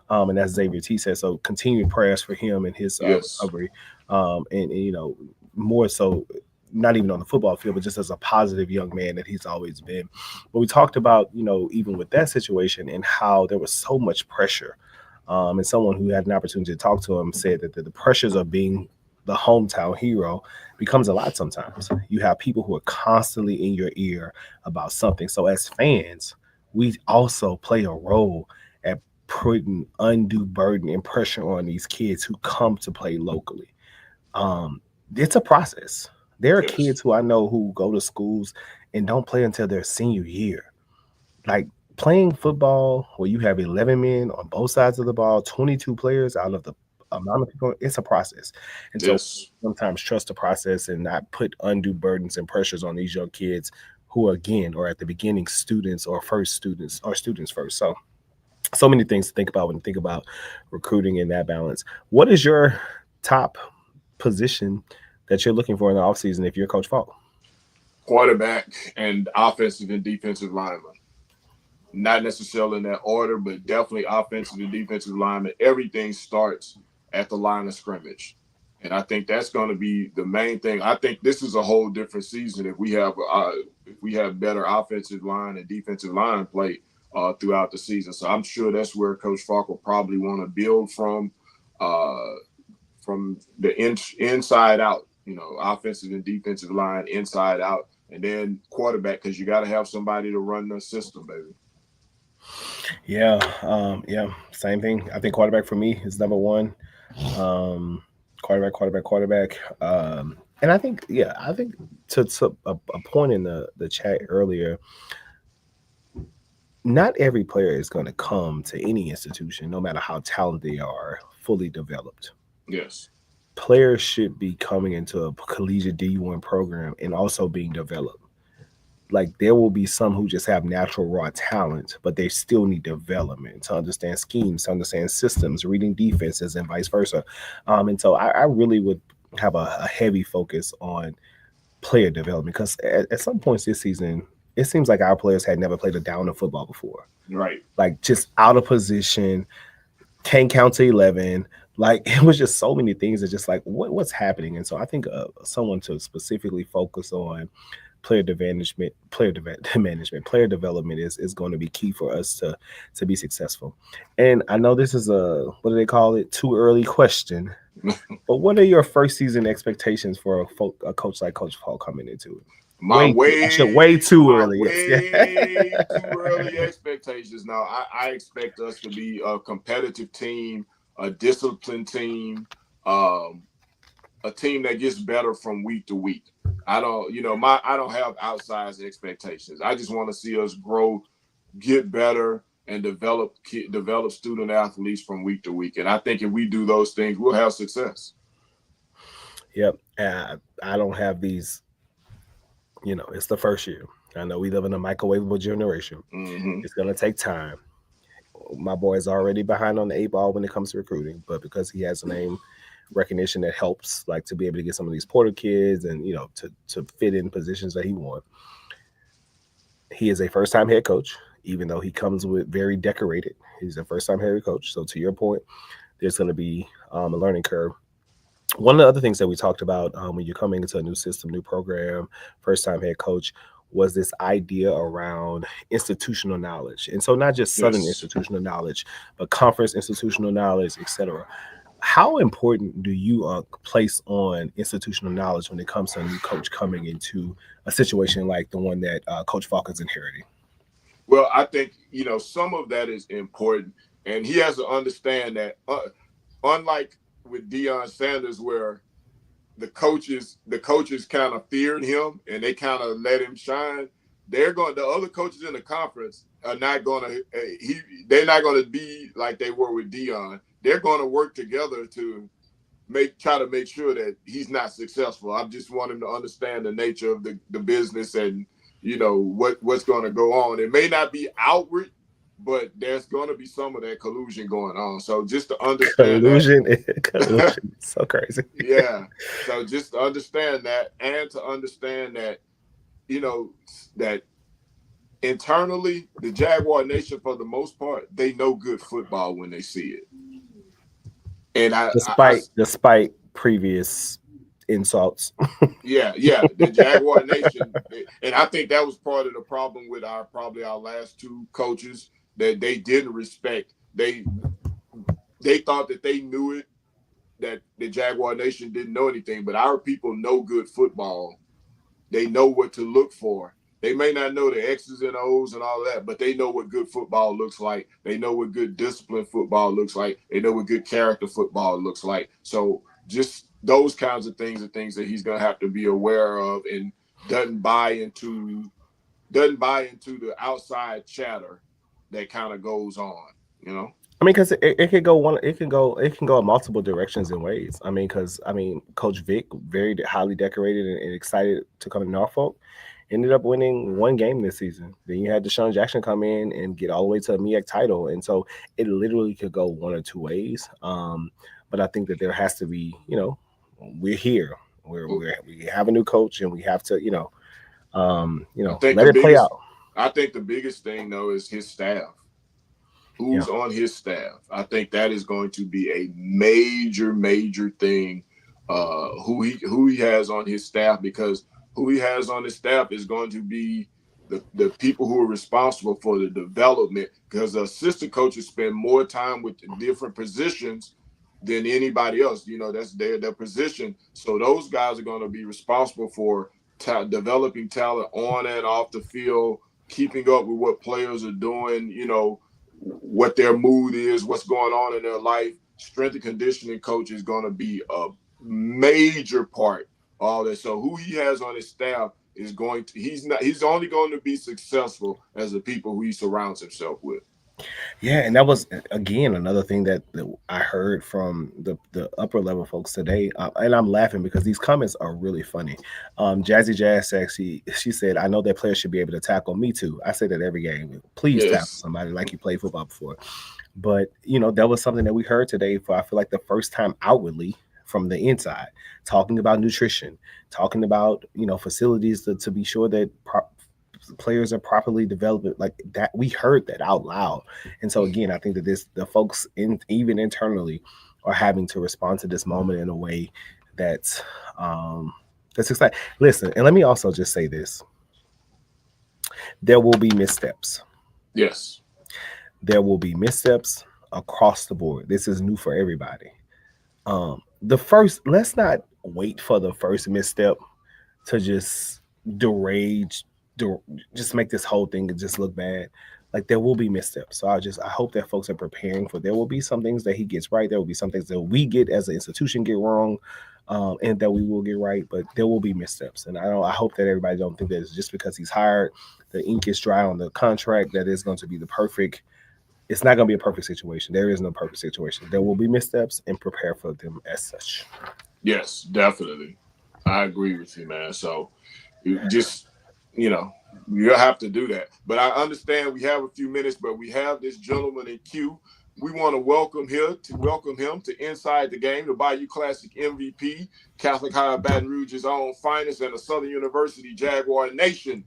And as Xavier T said, so continued prayers for him and his recovery, and more so, not even on the football field, but just as a positive young man that he's always been. But we talked about, even with that situation and how there was so much pressure. And someone who had an opportunity to talk to him said that the pressures of being the hometown hero becomes a lot sometimes. You have people who are constantly in your ear about something. So as fans, we also play a role at putting undue burden and pressure on these kids who come to play locally. It's a process. There are kids who I know who go to schools and don't play until their senior year. Like playing football where you have 11 men on both sides of the ball, 22 players out of the amount of people, it's a process. And so sometimes trust the process and not put undue burdens and pressures on these young kids who, again, are at the beginning students or students first. So many things to think about when you think about recruiting in that balance. What is your top position that you're looking for in the offseason if you're Coach Falk? Quarterback and offensive and defensive lineman. Not necessarily in that order, but definitely offensive and defensive lineman. Everything starts at the line of scrimmage. And I think that's going to be the main thing. I think this is a whole different season if we have better offensive line and defensive line play throughout the season. So I'm sure that's where Coach Falk will probably want to build from the inside out. Offensive and defensive line, inside out, and then quarterback, because you got to have somebody to run the system, baby. Yeah, same thing. I think quarterback for me is number one. Quarterback. And I think to a point in the chat earlier, not every player is going to come to any institution, no matter how talented they are, fully developed. Yes. Players should be coming into a collegiate D1 program and also being developed. Like there will be some who just have natural raw talent, but they still need development to understand schemes, to understand systems, reading defenses, and vice versa. And so I really would have a heavy focus on player development, because at some points this season, it seems like our players had never played a down of football before. Right. Like just out of position, can't count to 11. Like it was just so many things that just like what's happening. And so I think someone to specifically focus on player development is going to be key for us to be successful. And I know this is what do they call it? Too early question. But what are your first season expectations for a coach like Coach Falk coming into it? Way too early. Way too early expectations. Now, I expect us to be a competitive team, a disciplined team, a team that gets better from week to week. I don't have outsized expectations. I just want to see us grow, get better, and develop student athletes from week to week. And I think if we do those things, we'll have success. Yep. I don't have these. It's the first year. I know we live in a microwavable generation. Mm-hmm. It's going to take time. My boy is already behind on the 8 ball when it comes to recruiting, but because he has a name recognition that helps, like to be able to get some of these Porter kids and, to fit in positions that he wants. He is a first-time head coach, even though he comes with very decorated. He's a first-time head coach. So to your point, there's going to be a learning curve. One of the other things that we talked about when you're coming into a new system, new program, first-time head coach, was this idea around institutional knowledge. And so not just Southern institutional knowledge, but conference institutional knowledge, et cetera. How important do you place on institutional knowledge when it comes to a new coach coming into a situation like the one that Coach Falcon's inheriting? Well, I think, some of that is important. And he has to understand that unlike with Deion Sanders, where the coaches kind of feared him and they kind of let him shine, the other coaches in the conference are not going to they're not going to be like they were with Deion. They're going to work together to try to make sure that he's not successful. I just want him to understand the nature of the business and what's going to go on. It may not be outward, but there's going to be some of that collusion going on. So just to understand collusion is so crazy. Yeah. So just to understand that, and to understand that, that internally, the Jaguar Nation, for the most part, they know good football when they see it. And despite previous insults. Yeah, the Jaguar Nation, and I think that was part of the problem with our last two coaches, that they didn't respect. They thought that they knew it, that the Jaguar Nation didn't know anything, but our people know good football. They know what to look for. They may not know the X's and O's and all that, but they know what good football looks like. They know what good disciplined football looks like. They know what good character football looks like. So just those kinds of things are things that he's going to have to be aware of, and doesn't buy into the outside chatter that kind of goes on, I mean, because it can go multiple directions and ways. I mean, Coach Vic, very highly decorated and excited to come to Norfolk, ended up winning one game this season. Then you had Deshaun Jackson come in and get all the way to a MEAC title, and so it literally could go one or two ways. But I think that there has to be, we're here, we have a new coach, and we have to, let it play out. I think the biggest thing though is his staff. Who's on his staff? I think that is going to be a major thing. Who he has on his staff, because who he has on his staff is going to be the people who are responsible for the development, because the assistant coaches spend more time with the different positions than anybody else. That's their position. So those guys are going to be responsible for developing talent on and off the field, keeping up with what players are doing, what their mood is, what's going on in their life. Strength and conditioning coach is going to be a major part of all that. So who he has on his staff is he's only going to be successful as the people who he surrounds himself with. Yeah, and that was, again, another thing that I heard from the upper level folks today, and I'm laughing because these comments are really funny. Jazzy Jazz actually, she said, "I know that players should be able to tackle me too." I say that every game. Please tackle somebody like you played football before. But that was something that we heard today for, I feel like, the first time outwardly from the inside, talking about nutrition, talking about facilities to be sure that players are properly developed, like that. We heard that out loud. And so again, I think that the folks even internally are having to respond to this moment in a way that's exciting. Listen, and let me also just say this. There will be missteps. Yes. There will be missteps across the board. This is new for everybody. Let's not wait for the first misstep to just just make this whole thing just look bad. Like there will be missteps. So I hope that folks are preparing for there will be some things that he gets right. There will be some things that we get as an institution get wrong, and that we will get right. But there will be missteps, and I hope that everybody don't think that it's just because he's hired, the ink is dry on the contract, that is going to be the perfect. It's not going to be a perfect situation. There is no perfect situation. There will be missteps, and prepare for them as such. Yes, definitely. I agree with you, man. So you just, you'll have to do that. But I understand we have a few minutes, but we have this gentleman in queue. We want to welcome him to Inside the Game, the Bayou Classic MVP, Catholic High Baton Rouge's own finest, and the Southern University Jaguar Nation.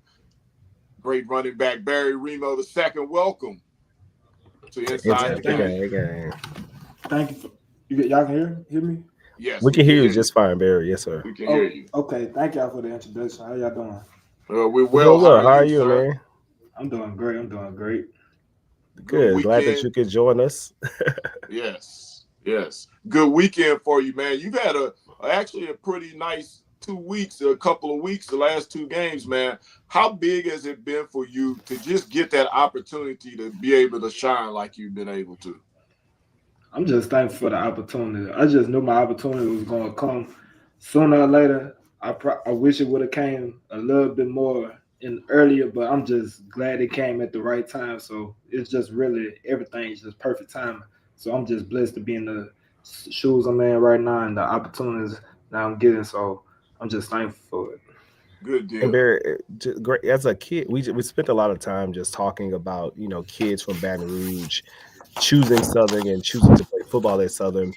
Great running back, Barry Remo II. Welcome to Inside the Game. Thank you. Y'all can hear me? Yes. We can hear you just fine, Barry. Yes, sir. We can hear you. Okay. Thank y'all for the introduction. How y'all doing? We're well. How are you, man? I'm doing great. Good. Glad that you could join us. Yes. Good weekend for you, man. You've had actually a pretty nice 2 weeks, a couple of weeks, the last two games, man. How big has it been for you to just get that opportunity to be able to shine like you've been able to? I'm just thankful for the opportunity. I just knew my opportunity was going to come sooner or later. I wish it would have came a little bit more earlier, but I'm just glad it came at the right time. So it's just really everything's just perfect timing. So I'm just blessed to be in the shoes I'm in right now and the opportunities that I'm getting. So I'm just thankful for it. Good deal. And Barry, great. As a kid, we spent a lot of time just talking about kids from Baton Rouge choosing Southern and choosing to play football at Southern.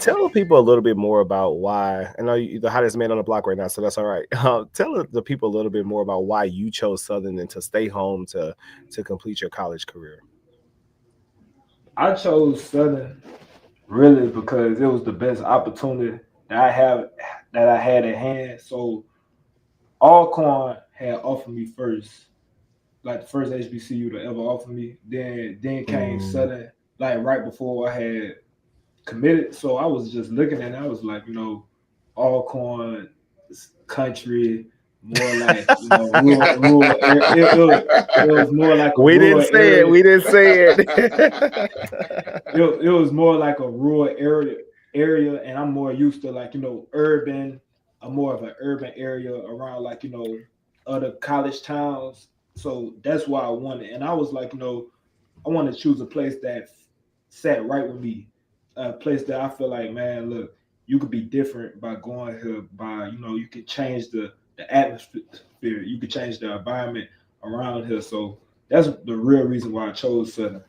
Tell people a little bit more about why. I know you're the hottest man on the block right now, so that's all right. Tell the people a little bit more about why you chose Southern and to stay home to complete your college career. I chose Southern really because it was the best opportunity that I had at hand. So Alcorn had offered me first, like the first HBCU to ever offer me. Then came Southern, like right before I had committed. So I was just looking at it. I was like, Alcorn country, more like rural. It was more like we didn't say it. We didn't say it. It was more like a rural area, and I'm more used to urban. I'm more of an urban area around other college towns. So that's why I wanted. And I was like, I want to choose a place that sat right with me, a place that I feel like, man, look, you could be different by going here. By you could change the atmosphere. You could change the environment around here. So that's the real reason why I chose Southern.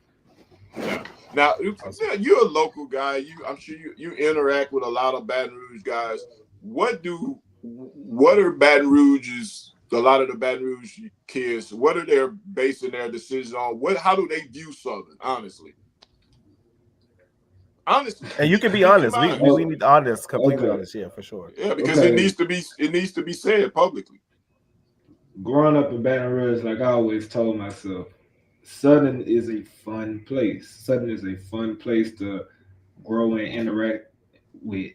Yeah. Now you're a local guy. I'm sure you interact with a lot of Baton Rouge guys. What are Baton Rouge's? A lot of the Baton Rouge kids, what are they basing their decisions on? How do they view Southern? Honestly, and you can be honest. We need honest, completely honest. Yeah, for sure. Yeah, because it needs to be said publicly. Growing up in Baton Rouge, like I always told myself, Southern is a fun place. Southern is a fun place to grow and interact with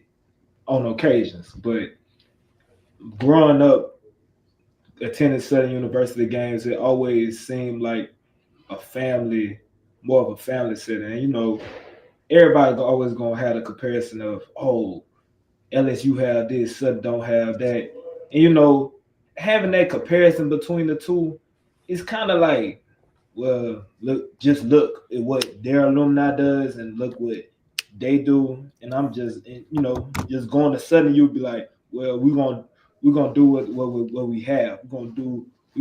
on occasions. But growing up, attending Southern University games, it always seemed like more of a family setting. And everybody always gonna have a comparison of, LSU have this, Southern don't have that. And having that comparison between the two is kind of like, well, look at what their alumni does and look what they do. And I'm just going to Southern, you'd be like, well, we're gonna do what we have. We're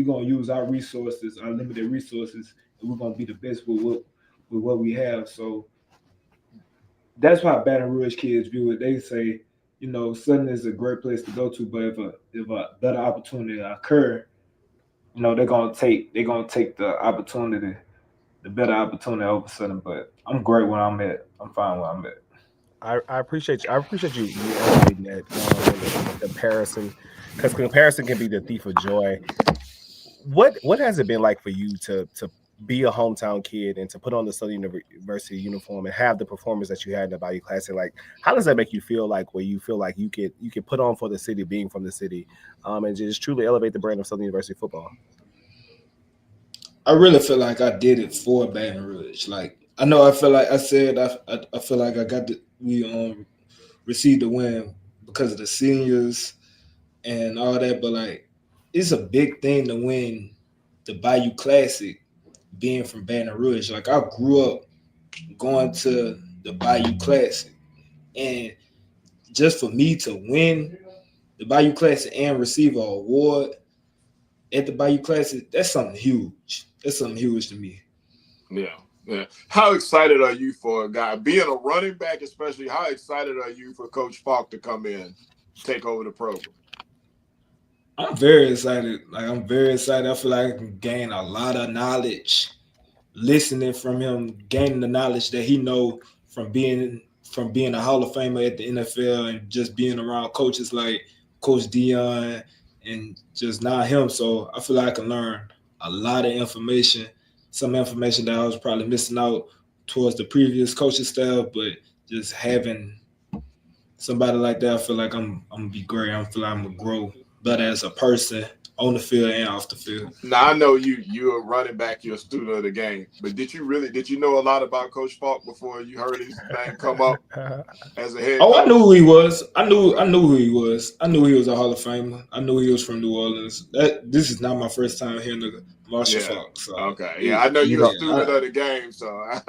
gonna use our resources, our limited resources, and we're gonna be the best with what we have. So that's why Baton Rouge kids view it. They say, Southern is a great place to go to, but if a better opportunity occur, they're gonna take the opportunity, the better opportunity over Southern. But I'm great where I'm at. I'm fine where I'm at. I appreciate you. I appreciate you elevating that comparison, because comparison can be the thief of joy. What has it been like for you to be a hometown kid and to put on the Southern University uniform and have the performance that you had in the Bayou Classic, like how does that make you feel? Like where you feel like you could put on for the city, being from the city, and just truly elevate the brand of Southern University football? I really feel like I did it for Baton Rouge. Like I know I feel like I said I feel like we received the win because of the seniors and all that, but like it's a big thing to win the Bayou Classic being from Baton Rouge. Like I grew up going to the Bayou Classic, and just for me to win the Bayou Classic and receive an award at the Bayou Classic, that's something huge. That's something huge to me. Yeah. How excited are you for a guy being a running back, especially? How excited are you for Coach Falk to come in, take over the program? I'm very excited. I'm very excited. I feel like I can gain a lot of knowledge, listening from him, gaining the knowledge that he know from being a Hall of Famer at the NFL and just being around coaches like Coach Dion and just not him. So I feel like I can learn a lot of information, some information that I was probably missing out towards the previous coaching staff, but just having somebody like that, I feel like I'm gonna be great. I feel like I'm gonna grow better as a person on the field and off the field. Now I know you're a running back, you're a student of the game, but did you know a lot about Coach Falk before you heard his name come up as a head coach? I knew who he was. I knew who he was. I knew he was a Hall of Famer. I knew he was from New Orleans. This is not my first time hearing the Marshall Falk. So. Okay. Yeah, I know you're a student of the game, so I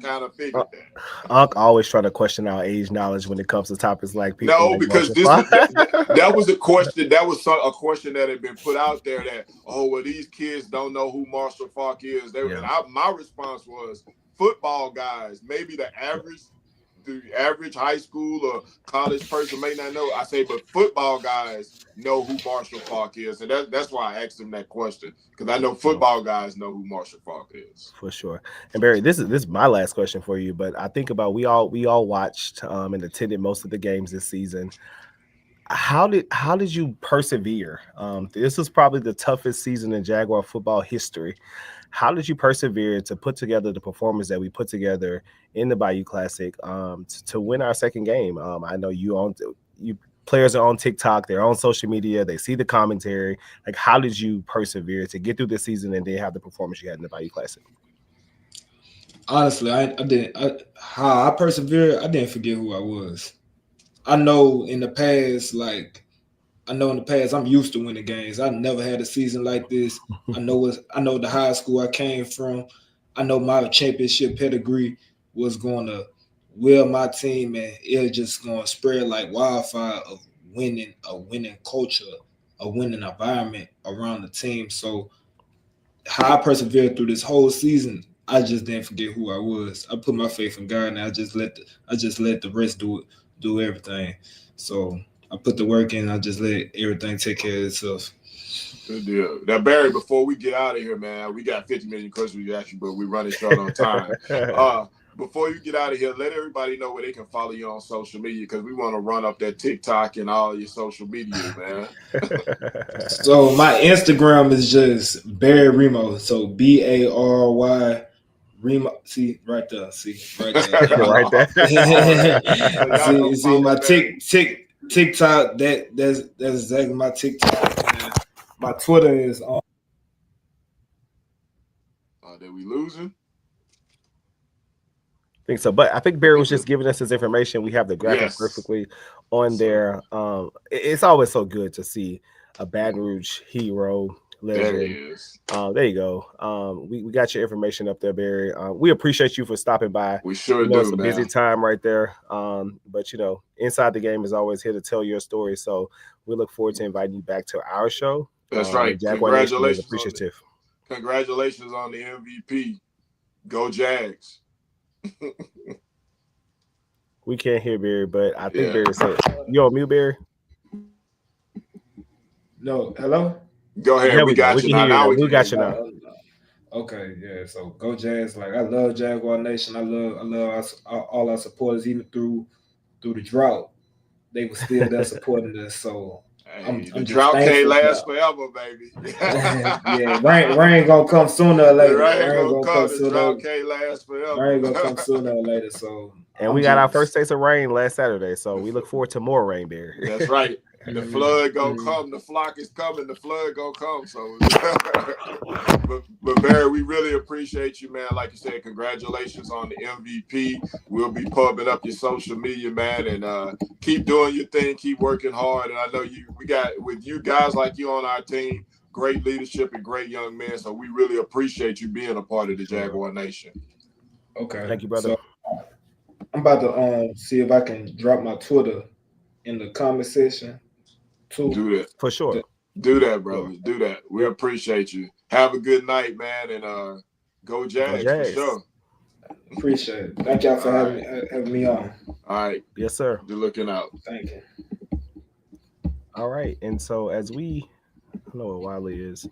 kind of figured that. Unc always try to question our age knowledge when it comes to topics like people. No, like because that was a question. That was a question that had been put out there that, well, these kids don't know who Marshall Falk is. My response was football guys, maybe the average high school or college person may not know. I say, but football guys know who Marshall Falk is, and that's why I asked him that question, because I know football guys know who Marshall Falk is for sure. And Barry, this is my last question for you, but I think about we all watched and attended most of the games this season. How did you persevere? This was probably the toughest season in Jaguar football history. How did you persevere to put together the performance that we put together in the Bayou Classic to win our second game? I know you players are on TikTok, they're on social media, they see the commentary. Like, how did you persevere to get through the season and then have the performance you had in the Bayou Classic? Honestly, I didn't. How I persevered, I didn't forget who I was. I know in the past, I'm used to winning games. I never had a season like this. I know the high school I came from. I know my championship pedigree was going to will my team, and it's just going to spread like wildfire of winning, a winning culture, a winning environment around the team. So how I persevered through this whole season, I just didn't forget who I was. I put my faith in God, and I just let the rest do everything. So I put the work in. I just let everything take care of itself. Good deal. Now, Barry, before we get out of here, man, we got 50 million questions to ask you, but we're running short on time. Before you get out of here, let everybody know where they can follow you on social media, because we want to run up that TikTok and all your social media, man. So my Instagram is just Barry Remo. So BARY Remo. See right there. See right there. Right there. see my TikTok. That's exactly my TikTok. And my Twitter is on. Did we losing? I think so, but I think Barry was just giving us his information. We have the graphic perfectly on there. It's always so good to see a Baton Rouge hero. Legend. There he is. There you go. We got your information up there, Barry. We appreciate you for stopping by. We sure do. It's a busy time right there. But Inside the Game is always here to tell your story. So we look forward to inviting you back to our show. That's right. Congratulations. Appreciative. Congratulations on the MVP. Go Jags. We can't hear Barry, but I think Barry said, "You on mute, Barry?" No, hello. Go ahead. We got you now. We got you now. Okay, yeah. So go Jags! Like I love Jaguar Nation. I love all our supporters, even through the drought. They were still there supporting us. So Hey, the I'm just drought can't thankful. last forever, baby. Yeah, rain gonna come sooner or later. Rain Rain gonna come. The sooner. drought can't last forever. Rain gonna come sooner or later. So And we got our first taste of rain last Saturday, so we look forward to more rain, Barry. That's right. The flood gonna come. The flock is coming. The flood gonna come. So, but Barry, we really appreciate you, man. Like you said, congratulations on the MVP. We'll be pumping up your social media, man, and keep doing your thing. Keep working hard. And I know we got with you guys like you on our team, great leadership and great young men. So we really appreciate you being a part of the Jaguar Nation. Okay, thank you, brother. So, I'm about to see if I can drop my Twitter in the comment section too. Do that For sure. Do that, brother. Do that. We appreciate you. Have a good night, man, and go Jags, for sure. Appreciate it. Thank y'all for having me on. All right. Yes, sir. You're looking out. Thank you. All right. And so as I know what Wiley is.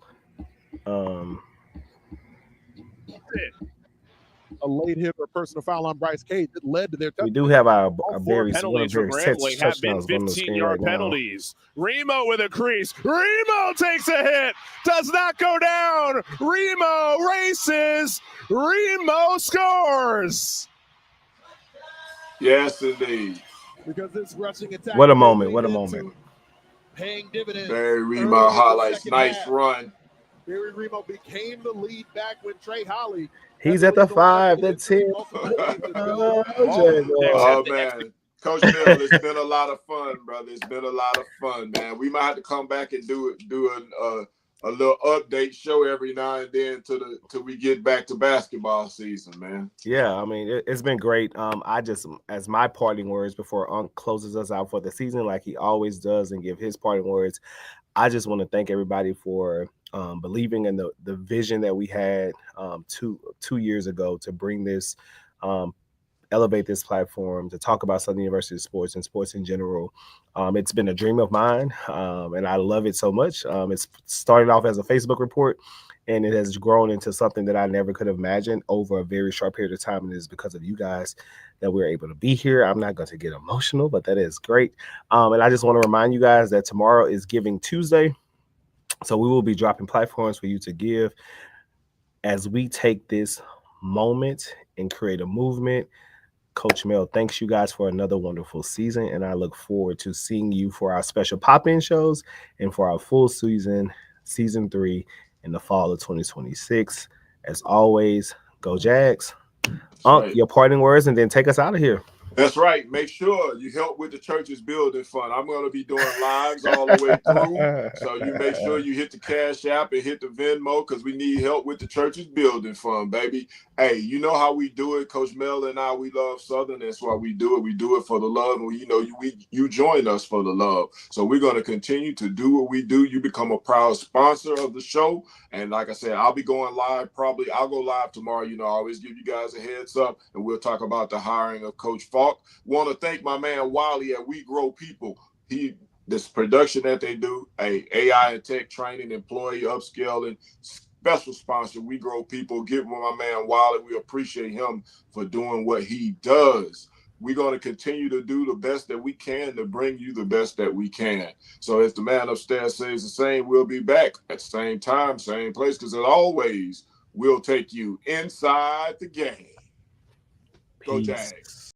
A late hit or personal foul on Bryce Cage that led to their touchdown. We do have our Four penalties for Grambling have been 15-yard penalties. Remo with a crease. Remo takes a hit. Does not go down. Remo races. Remo scores. Yes, indeed. Because this rushing attack. What a moment. What a moment. Paying dividends. Barry Remo highlights. Nice run. Barry Remo became the lead back when Trey Holly. He's at the 5, the 10. Oh, man. Coach Melle, it's been a lot of fun, brother. It's been a lot of fun, man. We might have to come back and do a little update show every now and then till we get back to basketball season, man. Yeah, I mean, it's been great. I just, as my parting words before Unc closes us out for the season, like he always does, and give his parting words, I just want to thank everybody for believing in the vision that we had 2 years ago to bring this, elevate this platform, to talk about Southern University sports and sports in general. It's been a dream of mine, and I love it so much. It's started off as a Facebook report, and it has grown into something that I never could have imagined over a very short period of time, and it is because of you guys that we're able to be here. I'm not going to get emotional, but that is great. And I just want to remind you guys that tomorrow is Giving Tuesday. So we will be dropping platforms for you to give as we take this moment and create a movement. Coach Melle, thanks you guys for another wonderful season, and I look forward to seeing you for our special pop-in shows and for our full season, season 3, in the fall of 2026. As always, go Jags. Right. Your parting words, and then take us out of here. That's right. Make sure you help with the church's building fund. I'm going to be doing lives all the way through. So you make sure you hit the Cash App and hit the Venmo, because we need help with the church's building fund, baby. Hey, you know how we do it. Coach Melle and I, we love Southern. That's why we do it. We do it for the love. And you join us for the love. So we're going to continue to do what we do. You become a proud sponsor of the show. And like I said, I'll be going live probably. I'll go live tomorrow. I always give you guys a heads up, and we'll talk about the hiring of Coach Falk. Want to thank my man Wiley at We Grow People. This production that they do, AI and tech training, employee upscaling, special sponsor, We Grow People. Give my man Wiley. We appreciate him for doing what he does. We're going to continue to do the best that we can to bring you the best that we can. So if the man upstairs says the same, we'll be back at the same time, same place, because as always, we'll take you inside the game. Go Jags.